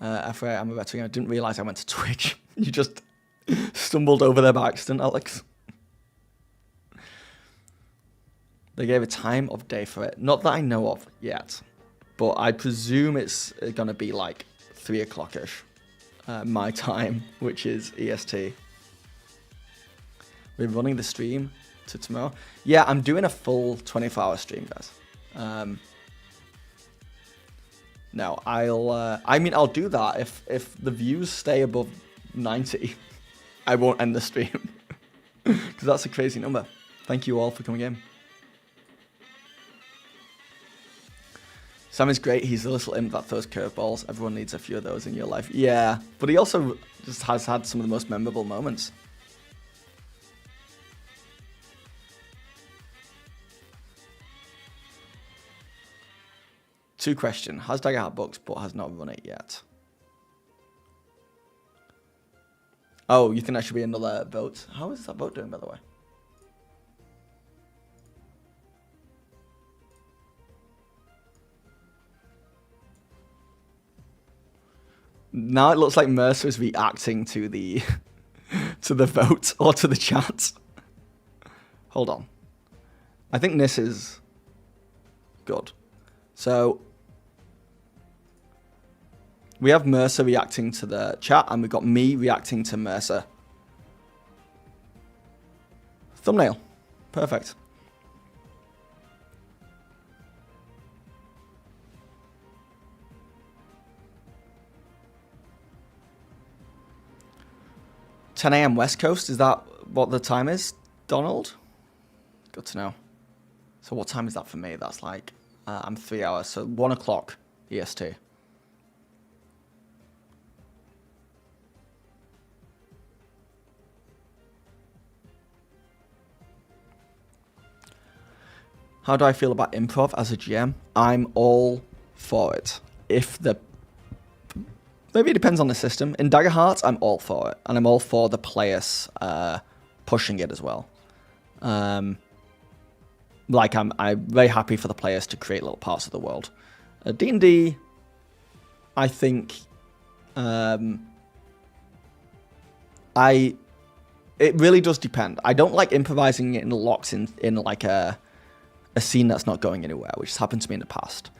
[SPEAKER 1] FYI, I'm a veteran. I didn't realize I went to Twitch. You just stumbled over there by accident, Alex. They gave a time of day for it. Not that I know of yet, but I presume it's going to be like 3 o'clock-ish. My time, which is EST. We're running the stream to tomorrow. Yeah, I'm doing a full 24-hour stream, guys. No, I'll do that if the views stay above 90. I won't end the stream because that's a crazy number. Thank you all for coming in. Sam is great. He's a little imp that throws curveballs. Everyone needs a few of those in your life. Yeah, but he also just has had some of the most memorable moments. Two question. Has Daggerheart books but has not run it yet? Oh, you think that should be another vote? How is that vote doing, by the way? Now it looks like Mercer is reacting to the to the vote or to the chat. Hold on. I think this is good. So we have Mercer reacting to the chat, and we've got me reacting to Mercer. Thumbnail. Perfect. $10 a.m. West Coast, is that what the time is, Donald? Good to know. So what time is that for me? That's like, I'm 3 hours, so 1 o'clock EST. How do I feel about improv as a GM? I'm all for it. Maybe it depends on the system. In Daggerheart, I'm all for it. And I'm all for the players pushing it as well. I'm very happy for the players to create little parts of the world. D&D, I think... it really does depend. I don't like improvising it locked in like a scene that's not going anywhere, which has happened to me in the past.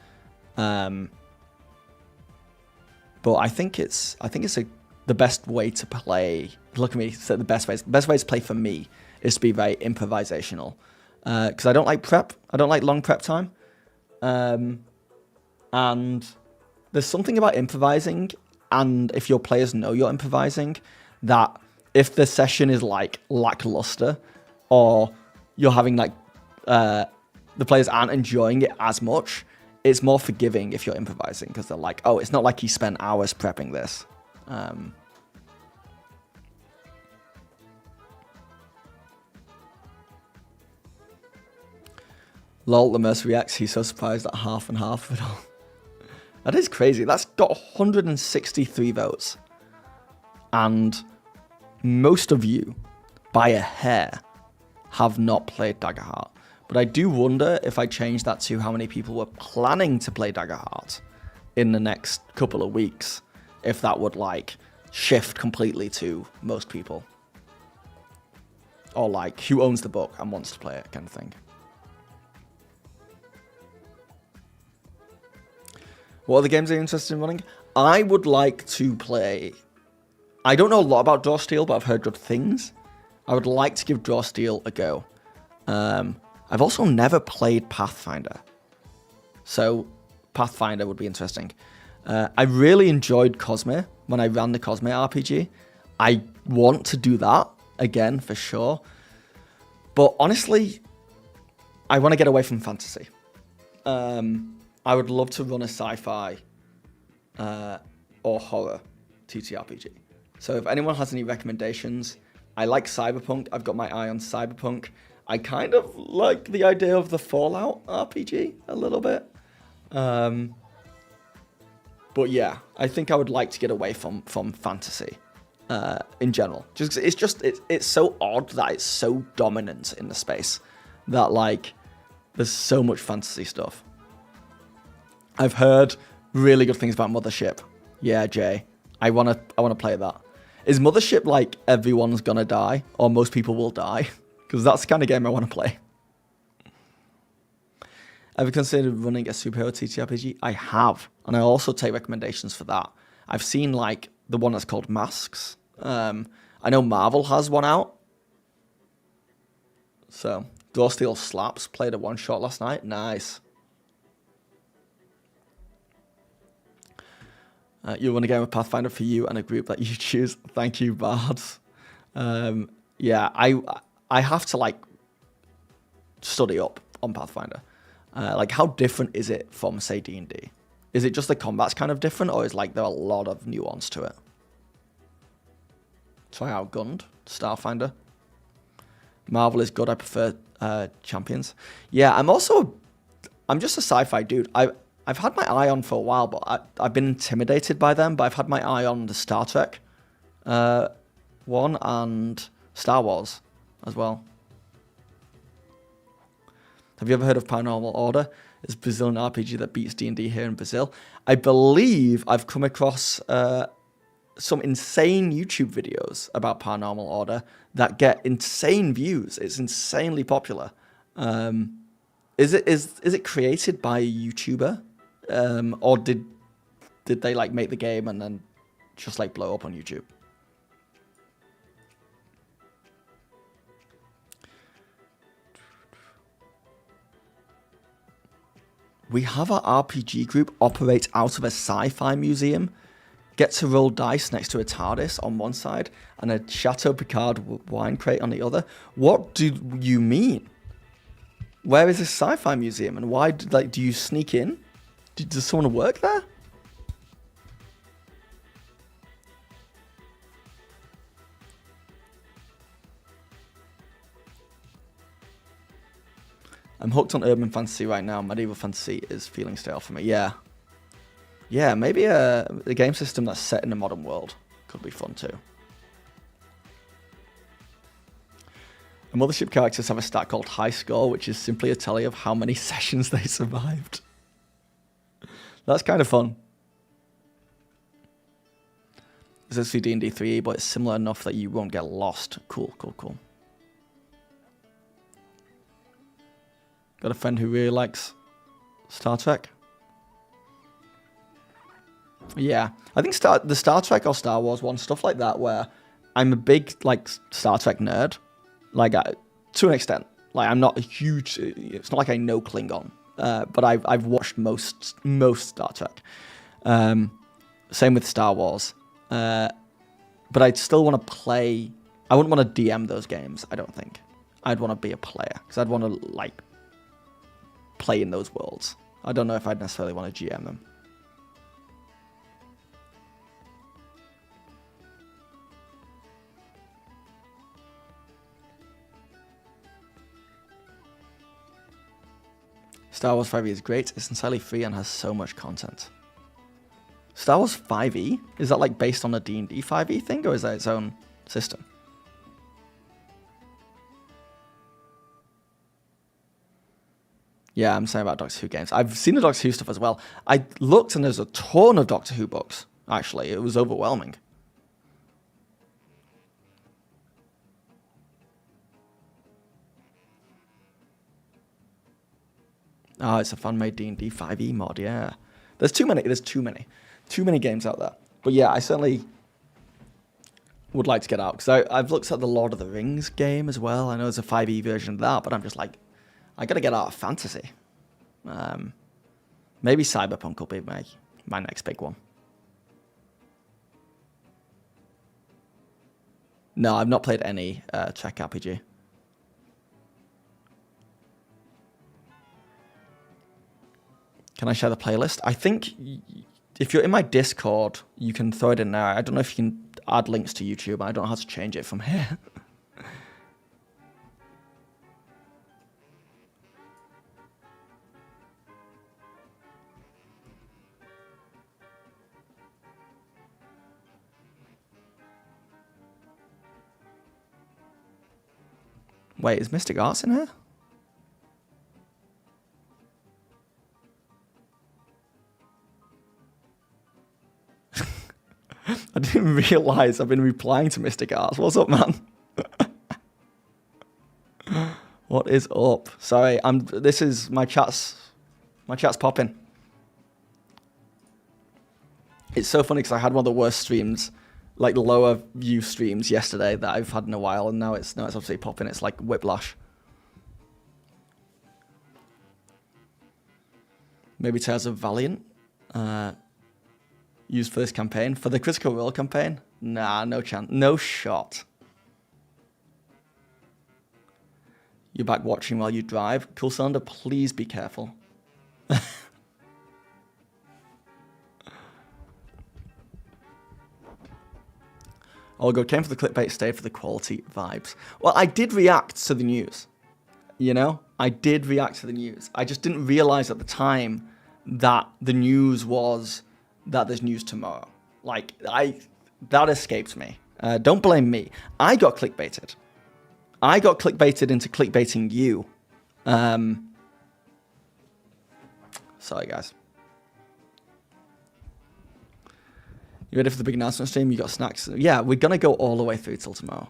[SPEAKER 1] But I think it's the best way to play. Look at me. So the best way to play for me is to be very improvisational. Because I don't like prep. I don't like long prep time. And there's something about improvising, and if your players know you're improvising, that if the session is like lackluster, or you're having like the players aren't enjoying it as much, it's more forgiving if you're improvising, because they're like, oh, it's not like he spent hours prepping this. Lol, the Mercer reacts, he's so surprised at half and half of it all. That is crazy. That's got 163 votes. And most of you, by a hair, have not played Daggerheart. But I do wonder if I change that to how many people were planning to play Daggerheart in the next couple of weeks, if that would like shift completely to most people. Or like who owns the book and wants to play it kind of thing. What other games are you interested in running? I would like to play... I don't know a lot about Draw Steel, but I've heard good things. I would like to give Draw Steel a go. I've also never played Pathfinder. So Pathfinder would be interesting. I really enjoyed Cosme when I ran the Cosme RPG. I want to do that again for sure. But honestly, I want to get away from fantasy. I would love to run a sci-fi or horror TTRPG. So if anyone has any recommendations, I like Cyberpunk. I've got my eye on Cyberpunk. I kind of like the idea of the Fallout RPG a little bit. But yeah, I think I would like to get away from fantasy in general. It's so odd that it's so dominant in the space that like there's so much fantasy stuff. I've heard really good things about Mothership. Yeah, Jay, I wanna play that. Is Mothership like everyone's gonna die or most people will die? Because that's the kind of game I want to play. Ever considered running a superhero TTRPG? I have, and I also take recommendations for that. I've seen like the one that's called Masks. I know Marvel has one out. So, Door Steel Slaps played a one shot last night. Nice. You run a game of Pathfinder for you and a group that you choose. Thank you, Bards. Yeah, I have to like study up on Pathfinder. Like, how different is it from, say, D&D? Is it just the combat's kind of different, or is like there a lot of nuance to it? Try out Gund, Starfinder. Marvel is good. I prefer Champions. Yeah, I'm just a sci-fi dude. I've had my eye on for a while, but I've been intimidated by them. But I've had my eye on the Star Trek one and Star Wars as well. Have you ever heard of Paranormal Order? It's a Brazilian RPG that beats D&D here in Brazil. I believe I've come across some insane YouTube videos about Paranormal Order that get insane views. It's insanely popular. Is it created by a YouTuber, or did they like make the game and then just like blow up on YouTube? We have our RPG group operate out of a sci-fi museum, get to roll dice next to a TARDIS on one side and a Chateau Picard wine crate on the other. What do you mean? Where is this sci-fi museum and why? Do you sneak in? Does someone work there? I'm hooked on urban fantasy right now. Medieval fantasy is feeling stale for me. Yeah. Yeah, maybe a game system that's set in a modern world could be fun too. The Mothership characters have a stat called High Score, which is simply a tally of how many sessions they survived. That's kind of fun. It's actually D&D 3e, but it's similar enough that you won't get lost. Cool. Got a friend who really likes Star Trek. Yeah, I think the Star Trek or Star Wars one, stuff like that, where I'm a big like Star Trek nerd, like to an extent. Like I'm not a huge. It's not like I know Klingon, but I've watched most Star Trek. Same with Star Wars, but I'd still want to play. I wouldn't want to DM those games. I don't think. I'd want to be a player because I'd want to like play in those worlds. I don't know if I'd necessarily want to GM them. Star Wars 5e is great. It's entirely free and has so much content. Star Wars 5e? Is that like based on a D&D 5e thing, or is that its own system? Yeah, I'm saying about Doctor Who games. I've seen the Doctor Who stuff as well. I looked and there's a ton of Doctor Who books, actually. It was overwhelming. Oh, it's a fan-made D&D 5e mod, yeah. There's too many games out there. But yeah, I certainly would like to get out, because I've looked at the Lord of the Rings game as well. I know there's a 5e version of that, but I'm just like, I gotta get out of fantasy. Maybe Cyberpunk will be my next big one. No, I've not played any Czech RPG. Can I share the playlist? I think if you're in my Discord, you can throw it in there. I don't know if you can add links to YouTube. I don't know how to change it from here. Wait, is Mystic Arts in here? I didn't realize I've been replying to Mystic Arts. What's up, man? What is up? Sorry, this is my chat's popping. It's so funny because I had one of the worst streams, like lower view streams yesterday that I've had in a while, and now it's obviously popping. It's like whiplash. Maybe Tales of Valiant. Used for this campaign. For the Critical Role campaign? Nah, no chance. No shot. You're back watching while you drive? Cool Cylinder, please be careful. Oh, God, came for the clickbait, stayed for the quality vibes. Well, I did react to the news. You know? I did react to the news. I just didn't realize at the time that the news was that there's news tomorrow. Like, that escaped me. Don't blame me. I got clickbaited. I got clickbaited into clickbaiting you. Sorry, guys. You ready for the big announcement stream? You got snacks? Yeah, we're going to go all the way through till tomorrow.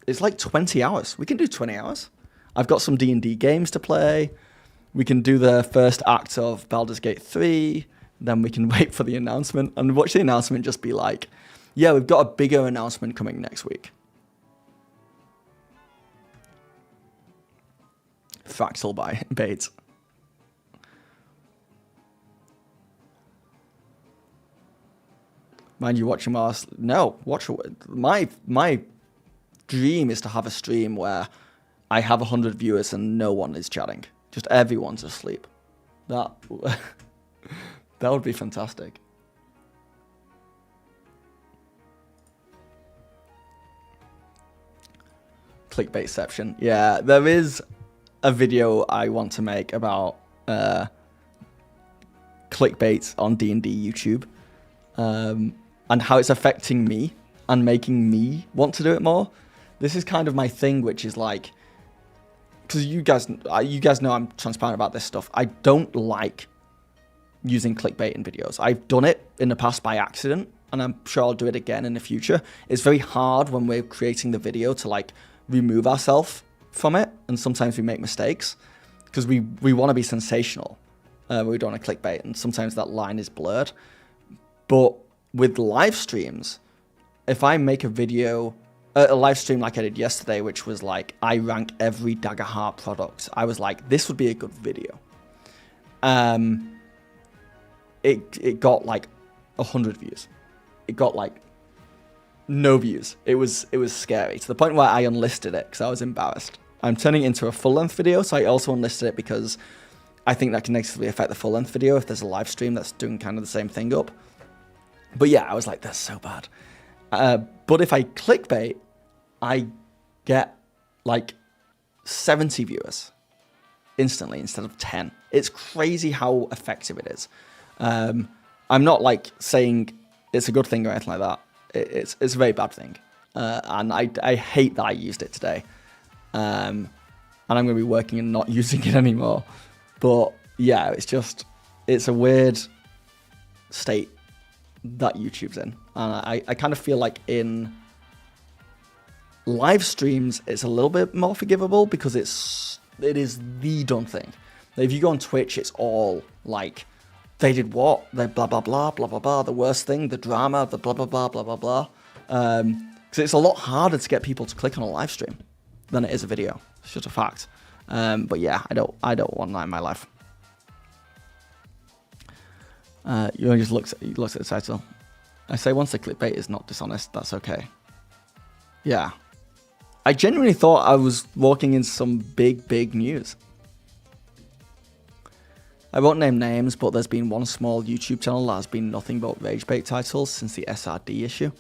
[SPEAKER 1] It's like 20 hours. We can do 20 hours. I've got some D&D games to play. We can do the first act of Baldur's Gate 3. Then we can wait for the announcement and watch the announcement just be like, yeah, we've got a bigger announcement coming next week. Fractal by Bates. Mind you watching Mars? No, watch. My dream is to have a stream where I have 100 viewers and no one is chatting. Just everyone's asleep. That would be fantastic. Clickbaitception. Yeah, there is a video I want to make about clickbait on D&D YouTube. And how it's affecting me and making me want to do it more. This is kind of my thing, which is like, because you guys know I'm transparent about this stuff. I don't like using clickbait in videos. I've done it in the past by accident, and I'm sure I'll do it again in the future. It's very hard when we're creating the video to like remove ourselves from it, and sometimes we make mistakes because we want to be sensational. We don't want to clickbait, and sometimes that line is blurred. But with live streams, if I make a video, a live stream like I did yesterday, which was like, I rank every Daggerheart product, I was like, this would be a good video. It got like 100 views. It got like no views. It was scary to the point where I unlisted it because I was embarrassed. I'm turning it into a full-length video, so I also unlisted it because I think that can negatively affect the full-length video if there's a live stream that's doing kind of the same thing up. But yeah, I was like, that's so bad. But if I clickbait, I get like 70 viewers instantly instead of 10. It's crazy how effective it is. I'm not like saying it's a good thing or anything like that. It's a very bad thing. And I hate that I used it today. And I'm going to be working and not using it anymore. But yeah, it's a weird state that YouTube's in. And I kind of feel like in live streams, it's a little bit more forgivable because it is the done thing. If you go on Twitch, it's all like, they did what? They blah, blah, blah, blah, blah, blah. The worst thing, the drama, the blah, blah, blah, blah, blah, blah. Because it's a lot harder to get people to click on a live stream than it is a video. It's just a fact. But yeah, I don't want that in my life. You only just looks at the title. I say once the clickbait is not dishonest, that's okay. Yeah. I genuinely thought I was walking into some big news. I won't name names, but there's been one small YouTube channel that has been nothing but rage bait titles since the SRD issue.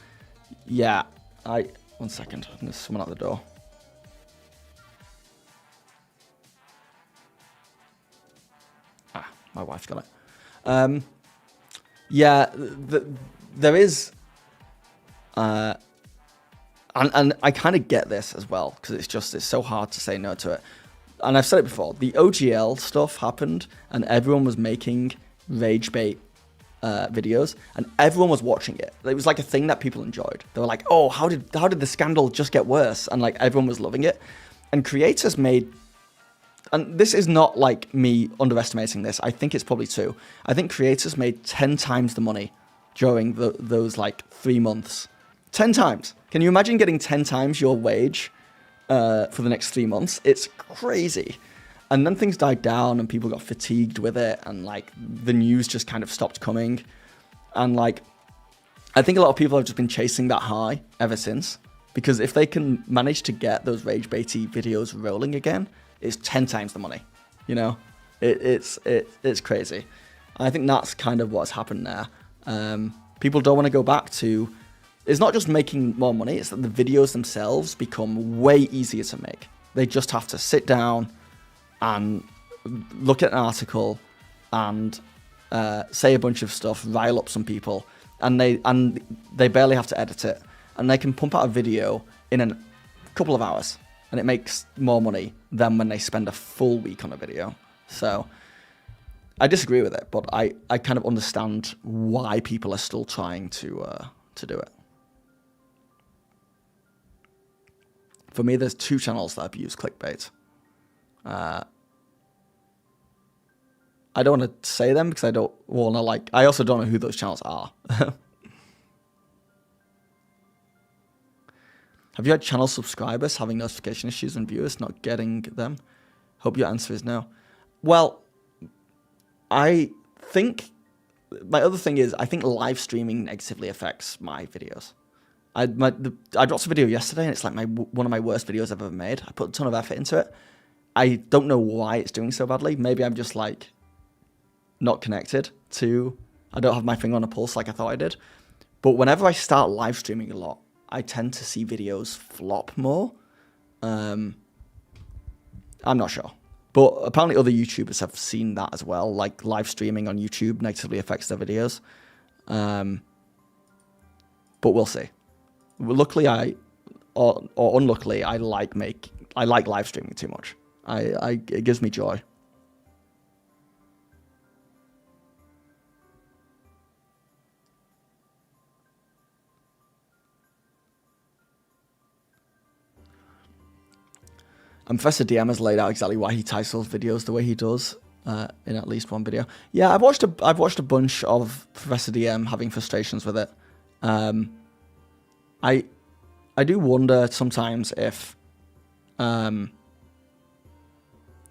[SPEAKER 1] Yeah, one second, there's someone at the door. My wife's got it. Yeah, there is, and I kind of get this as well, because it's so hard to say no to it. And I've said it before, the OGL stuff happened, and everyone was making rage bait videos, and everyone was watching it. It was like a thing that people enjoyed. They were like, oh, how did the scandal just get worse? And like everyone was loving it. And creators made, and this is not like me underestimating this, I think it's probably true. I think creators made 10 times the money during those like 3 months. 10 times. Can you imagine getting 10 times your wage for the next 3 months? It's crazy. And then things died down and people got fatigued with it, and like the news just kind of stopped coming. And like, I think a lot of people have just been chasing that high ever since, because if they can manage to get those rage baity videos rolling again, it's 10 times the money. You know, it's crazy. And I think that's kind of what's happened there. People don't want to go back to. It's not just making more money, it's that the videos themselves become way easier to make. They just have to sit down and look at an article and say a bunch of stuff, rile up some people, and they barely have to edit it. And they can pump out a video in a couple of hours, and it makes more money than when they spend a full week on a video. So I disagree with it, but I kind of understand why people are still trying to do it. For me, there's 2 channels that abuse clickbait. I don't want to say them because I don't want to like. I also don't know who those channels are. Have you had channel subscribers having notification issues and viewers not getting them? Hope your answer is no. Well, I think my other thing is I think live streaming negatively affects my videos. I dropped a video yesterday and it's like one of my worst videos I've ever made. I put a ton of effort into it. I don't know why it's doing so badly. Maybe I'm just like not connected to. I don't have my finger on a pulse like I thought I did. But whenever I start live streaming a lot, I tend to see videos flop more. I'm not sure. But apparently other YouTubers have seen that as well. Like live streaming on YouTube negatively affects their videos. But we'll see. Luckily, or unluckily, I like live streaming too much. It gives me joy. And Professor DM has laid out exactly why he titles videos the way he does in at least one video. Yeah, I've watched a bunch of Professor DM having frustrations with it. I do wonder sometimes if the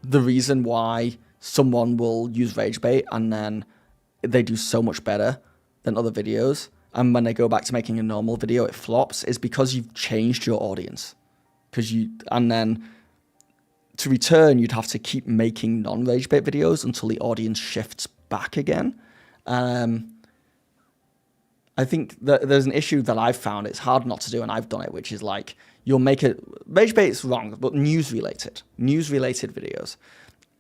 [SPEAKER 1] reason why someone will use rage bait and then they do so much better than other videos, and when they go back to making a normal video it flops, is because you've changed your audience. And then to return, you'd have to keep making non-rage bait videos until the audience shifts back again. I think that there's an issue that I've found. It's hard not to do, and I've done it, which is like you'll make it. Rage bait is wrong, but news-related videos.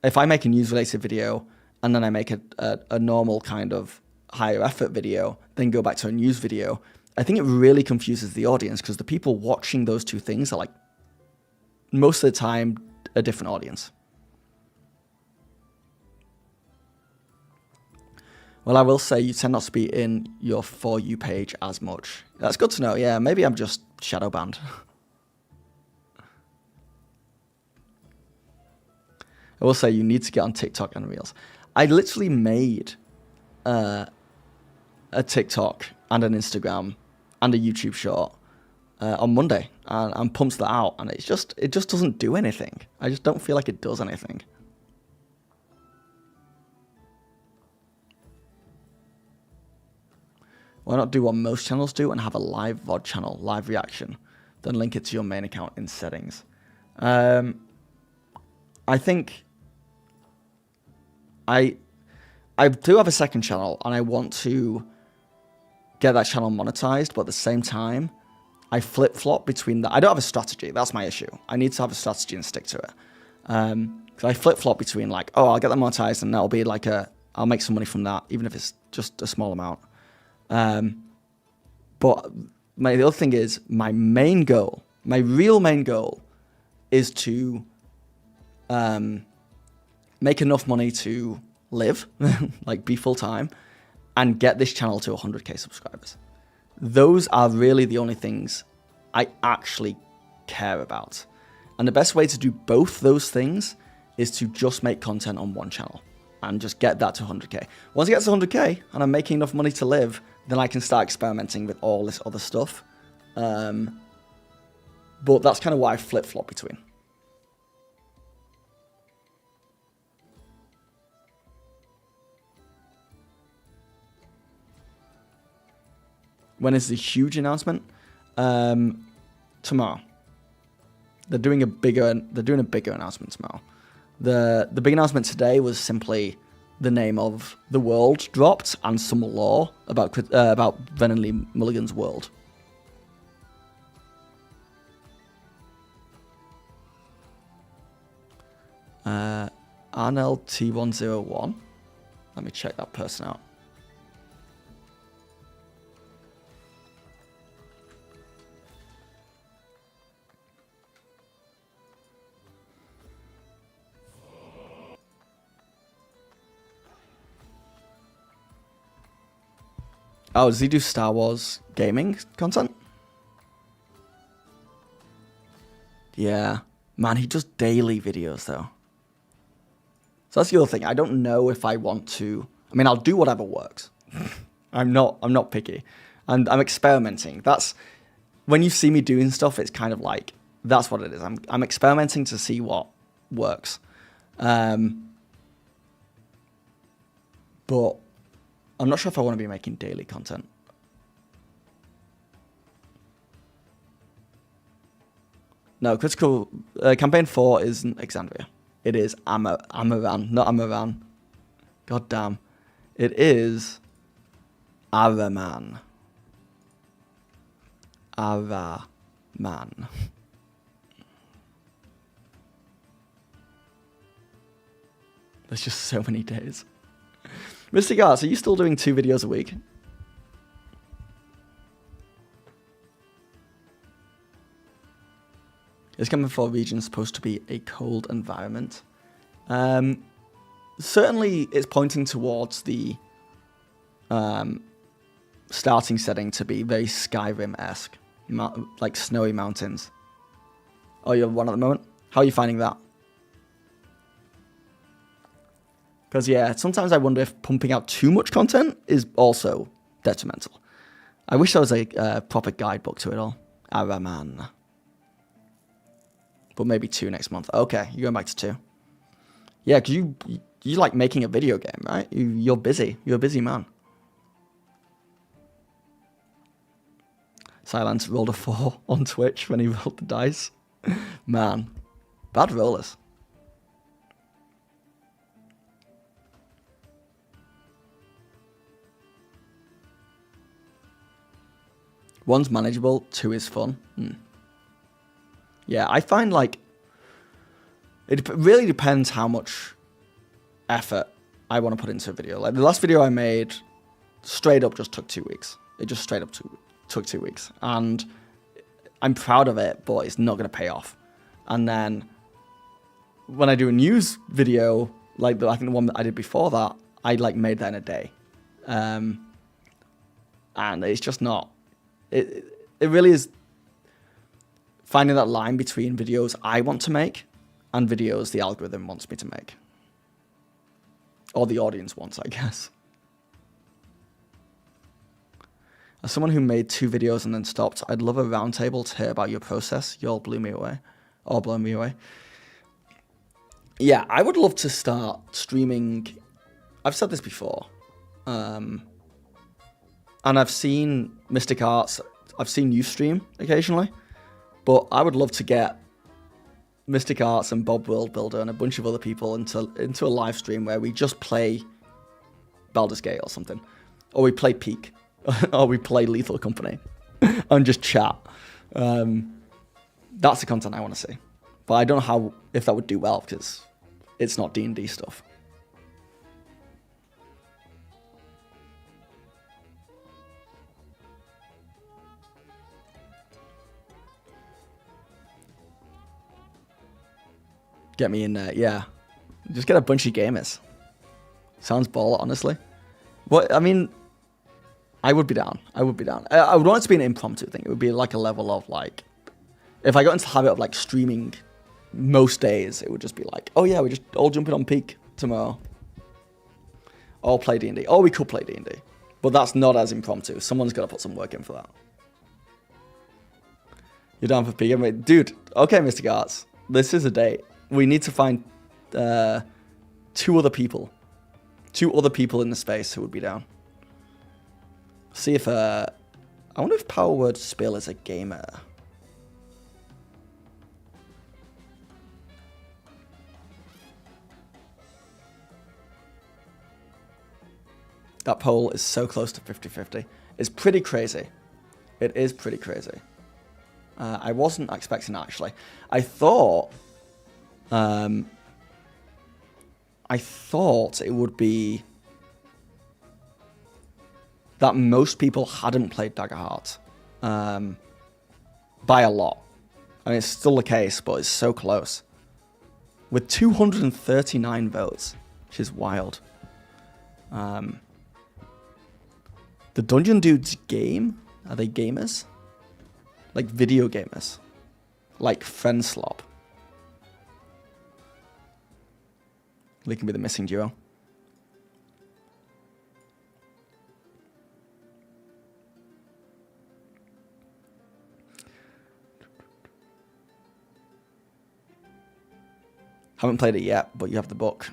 [SPEAKER 1] If I make a news-related video and then I make a normal kind of higher effort video, then go back to a news video, I think it really confuses the audience because the people watching those two things are like most of the time a different audience. Well, I will say you tend not to be in your For You page as much. That's good to know. Yeah, maybe I'm just shadow banned. I will say you need to get on TikTok and Reels. I literally made a TikTok and an Instagram and a YouTube short on Monday, and pumps that out, and it just doesn't do anything. I just don't feel like it does anything. Why not do what most channels do and have a live VOD channel, live reaction, then link it to your main account in settings? I think I do have a second channel, and I want to get that channel monetized, but at the same time, I flip-flop between that. I don't have a strategy. That's my issue. I need to have a strategy and stick to it. Because I flip-flop between like, oh, I'll get that monetized, and that'll be like I'll make some money from that, even if it's just a small amount. But the other thing is, my main goal, my real main goal, is to make enough money to live, like be full-time, and get this channel to 100k subscribers. Those are really the only things I actually care about. And the best way to do both those things is to just make content on one channel and just get that to 100k. Once it gets to 100k and I'm making enough money to live, then I can start experimenting with all this other stuff. But that's kind of what I flip-flop between. When is the huge announcement? Tomorrow. They're doing a bigger announcement tomorrow. The big announcement today was simply the name of the world dropped and some lore about Brennan Lee Mulligan's world. Arnell T101. Let me check that person out. Oh, does he do Star Wars gaming content? Yeah. Man, he does daily videos, though. So that's the other thing. I don't know if I want to... I mean, I'll do whatever works. I'm not picky. And I'm experimenting. That's... When you see me doing stuff, it's kind of like... That's what it is. I'm experimenting to see what works. But... I'm not sure if I want to be making daily content. No, Critical Campaign 4 isn't Exandria. It is Amaran, not Amaran. God damn. It is Araman. Araman. There's just so many days. Mystic Arts, are you still doing 2 videos a week? Is Campaign 4 region supposed to be a cold environment? Certainly it's pointing towards the starting setting to be very Skyrim-esque, like snowy mountains. Oh, you're one at the moment? How are you finding that? Because, yeah, sometimes I wonder if pumping out too much content is also detrimental. I wish there was a proper guidebook to it all. Araman. But maybe 2 next month. Okay, you're going back to 2. Yeah, because you like making a video game, right? You're busy. You're a busy man. Silence rolled a 4 on Twitch when he rolled the dice. Man, bad rollers. One's manageable, 2 is fun. Yeah, I find like it really depends how much effort I want to put into a video. Like the last video I made, straight up just took 2 weeks. It just straight up took 2 weeks, and I'm proud of it, but it's not going to pay off. And then when I do a news video, like I think the one that I did before that, I like made that in a day, and it's just not. It really is finding that line between videos I want to make and videos the algorithm wants me to make. Or the audience wants, I guess. As someone who made 2 videos and then stopped, I'd love a roundtable to hear about your process. You all blew me away. All blown me away. Yeah, I would love to start streaming. I've said this before. And I've seen Mystic Arts. I've seen you stream occasionally. But I would love to get Mystic Arts and Bob World Builder and a bunch of other people into a live stream where we just play Baldur's Gate or something. Or we play Peak. Or we play Lethal Company. And just chat. That's the content I want to see. But I don't know if that would do well, because it's not D&D stuff. Get me in there, yeah. Just get a bunch of gamers. Sounds baller, honestly. What, I mean, I would be down. I would be down. I would want it to be an impromptu thing. It would be like a level of like, if I got into the habit of like streaming most days, it would just be like, oh yeah, we just all jumping on Peak tomorrow. All play D&D. Or we could play D&D. But that's not as impromptu. Someone's got to put some work in for that. You're down for Peak? Dude, okay, Mystic Arts. This is a date. We need to find 2 other people. 2 other people in the space who would be down. See if... I wonder if Power Word Spill is a gamer. That poll is so close to 50-50. It's pretty crazy. It is pretty crazy. I wasn't expecting that, actually. I thought it would be that most people hadn't played Daggerheart by a lot. I mean, it's still the case, but it's so close. With 239 votes, which is wild. The Dungeon Dudes game? Are they gamers? Like video gamers? Like Friendslop? They can be the missing duo. Haven't played it yet, but you have the book.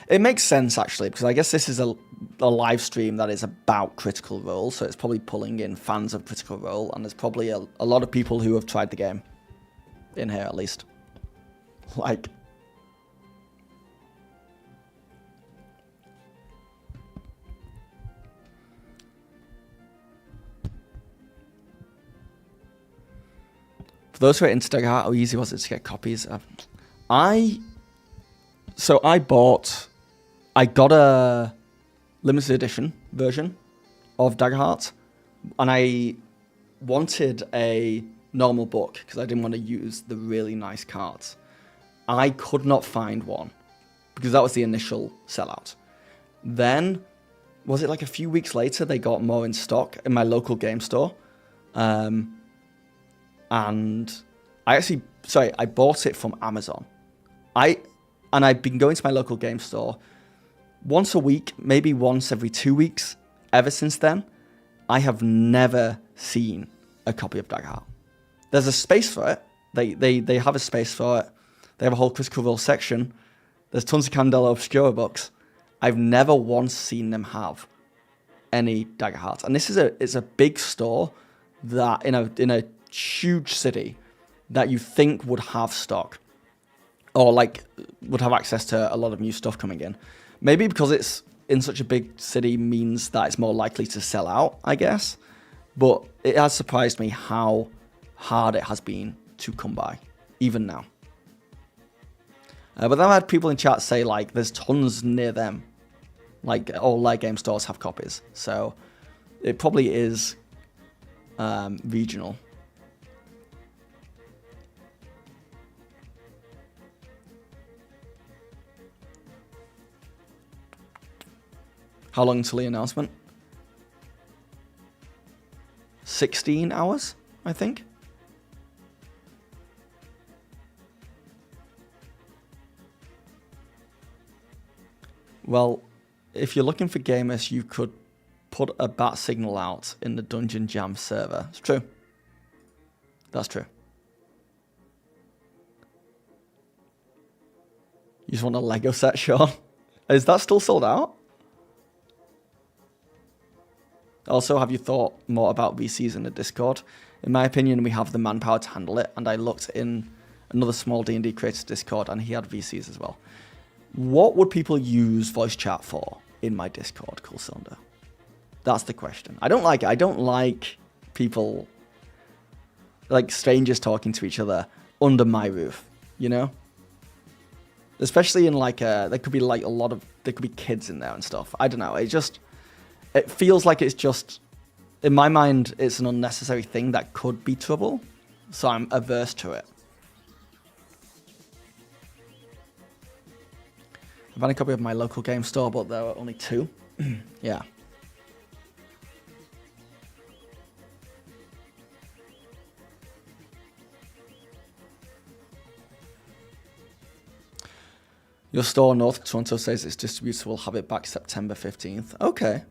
[SPEAKER 1] It makes sense, actually, because I guess this is a live stream that is about Critical Role, so it's probably pulling in fans of Critical Role, and there's probably a lot of people who have tried the game. In here, at least. Like... For those who are into Daggerheart, how easy was it to get copies? I got a limited edition version of Daggerheart, and I wanted a normal book because I didn't want to use the really nice cards. I could not find one because that was the initial sellout. Then, was it like a few weeks later, they got more in stock in my local game store. And I bought it from Amazon. And I've been going to my local game store once a week, maybe once every 2 weeks, ever since then. I have never seen a copy of Daggerheart. There's a space for it. They have a space for it. They have a whole Critical Role section. There's tons of Candela Obscura books. I've never once seen them have any Daggerheart. And this is it's a big store that in a huge city that you think would have stock. Or like would have access to a lot of new stuff coming in. Maybe because it's in such a big city means that it's more likely to sell out, I guess. But it has surprised me how hard it has been to come by, even now. But then I had people in chat say like there's tons near them. Like all their game stores have copies. So it probably is regional. How long until the announcement? 16 hours, I think. Well, if you're looking for gamers, you could put a bat signal out in the Dungeon Jam server. It's true. That's true. You just want a Lego set, Sean? Is that still sold out? Also, have you thought more about VCs in the Discord? In my opinion, we have the manpower to handle it, and I looked in another small D&D creator's Discord, and he had VCs as well. What would people use voice chat for in my Discord, Cool Cylinder? That's the question. I don't like it. I don't like people, like strangers talking to each other under my roof, you know? Especially in like, there could be like there could be kids in there and stuff. I don't know. It feels like it's just, in my mind, it's an unnecessary thing that could be trouble. So I'm averse to it. I found a copy of my local game store, but there were only 2. Yeah. Your store north of Toronto says its distributor will have it back September 15th. Okay.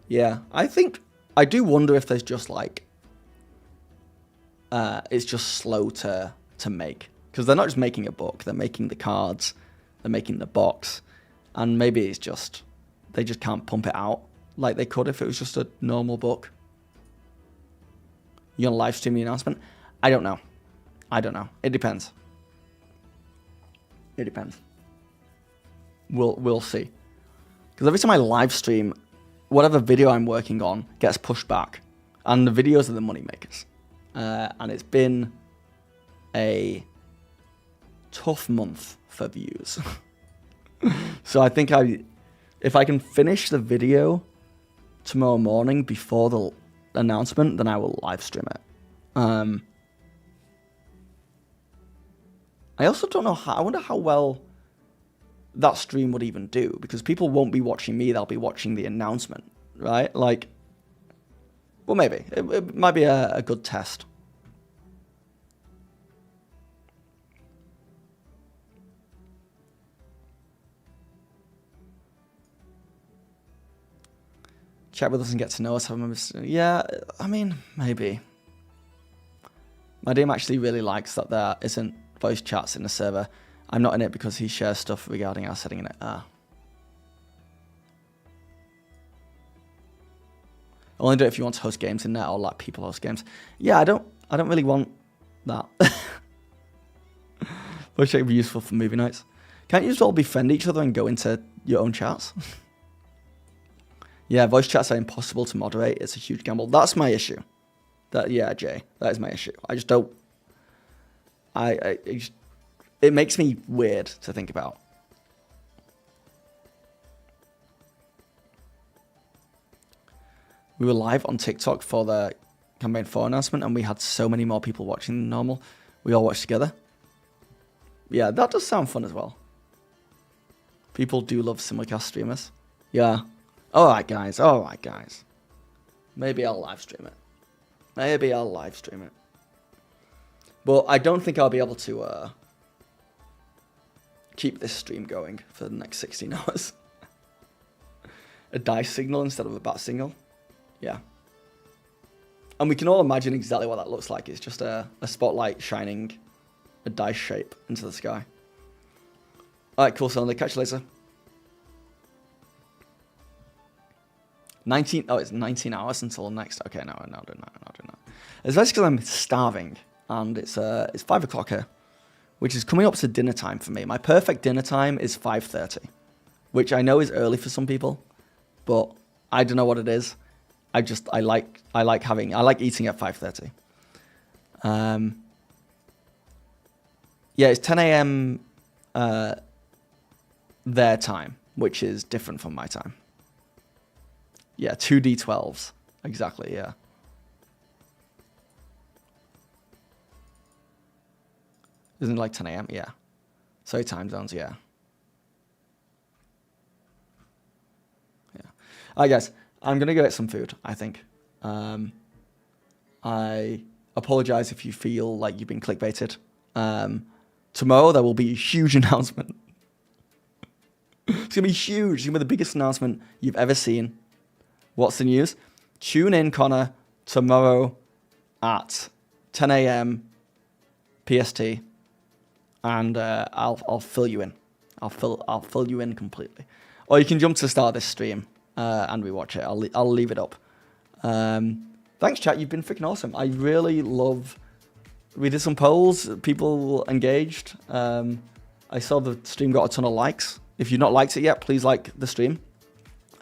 [SPEAKER 1] Yeah, I do wonder if there's just like, it's just slow to make. Because they're not just making a book, they're making the cards, they're making the box, and maybe it's just, they just can't pump it out like they could if it was just a normal book. You gonna live stream the announcement? I don't know. It depends. It depends. We'll see. Because every time I live stream, whatever video I'm working on gets pushed back. And the videos are the money makers. And it's been a tough month for views. So I think if I can finish the video tomorrow morning before the announcement, then I will live stream it. I also don't know I wonder how well that stream would even do, because people won't be watching me, they'll be watching the announcement, right? Like, well, maybe. It might be a good test. Chat with us and get to know us. Yeah, I mean, maybe. My DM actually really likes that there isn't voice chats in the server. I'm not in it because he shares stuff regarding our setting in it. Only do it if you want to host games in there or let people host games. Yeah, I don't really want that. Voice chat would be useful for movie nights. Can't you just all befriend each other and go into your own chats? Yeah, voice chats are impossible to moderate. It's a huge gamble. That's my issue. Yeah, Jay, that is my issue. I just don't. It makes me weird to think about. We were live on TikTok for the Campaign 4 announcement, and we had so many more people watching than normal. We all watched together. Yeah, that does sound fun as well. People do love simulcast streamers. Yeah. Alright, guys. Maybe I'll live stream it. But I don't think I'll be able to keep this stream going for the next 16 hours. A dice signal instead of a bat signal. Yeah. And we can all imagine exactly what that looks like. It's just a spotlight shining a dice shape into the sky. Alright, cool, Cylinder. Catch you later. 19. Oh, it's 19 hours until next. Okay, no, I'm not doing that. It's basically because I'm starving, and it's 5 o'clock here, which is coming up to dinner time for me. My perfect dinner time is 5:30, which I know is early for some people, but I don't know what it is. I like eating at 5:30. Yeah, it's 10 a.m. Their time, which is different from my time. Yeah, 2d12s. Exactly, yeah. Isn't it like 10 a.m.? Yeah. Sorry, time zones, yeah. Yeah. Alright, guys. I'm going to go get some food, I think. I apologize if you feel like you've been clickbaited. Tomorrow, there will be a huge announcement. It's going to be huge. It's going to be the biggest announcement you've ever seen. What's the news? Tune in, Connor, tomorrow at 10 a.m. PST, and I'll fill you in. I'll fill you in completely. Or you can jump to the start of this stream and rewatch it. I'll leave it up. Thanks, chat. You've been freaking awesome. I really love. We did some polls. People engaged. I saw the stream got a ton of likes. If you've not liked it yet, please like the stream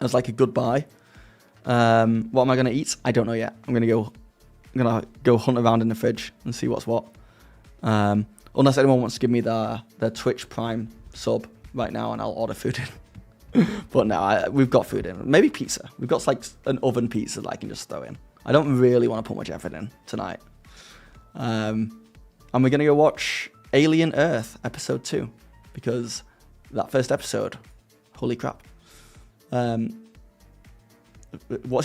[SPEAKER 1] as like a goodbye. What am I gonna eat? I don't know yet. I'm gonna go hunt around in the fridge and see what's what. Unless anyone wants to give me their Twitch Prime sub right now, and I'll order food in. But no, we've got food in. Maybe pizza. We've got like an oven pizza that I can just throw in. I don't really want to put much effort in tonight. And we're gonna go watch Alien Earth episode 2 because that first episode, holy crap. What's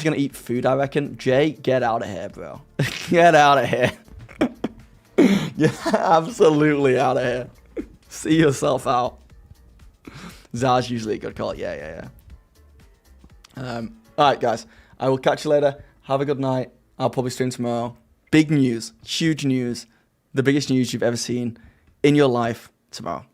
[SPEAKER 1] he gonna eat? Food, I reckon. Jay, get out of here, bro. Get out of here. You're absolutely out of here. See yourself out. Zaz usually a good call. Yeah. All right, guys. I will catch you later. Have a good night. I'll probably stream tomorrow. Big news. Huge news. The biggest news you've ever seen in your life tomorrow.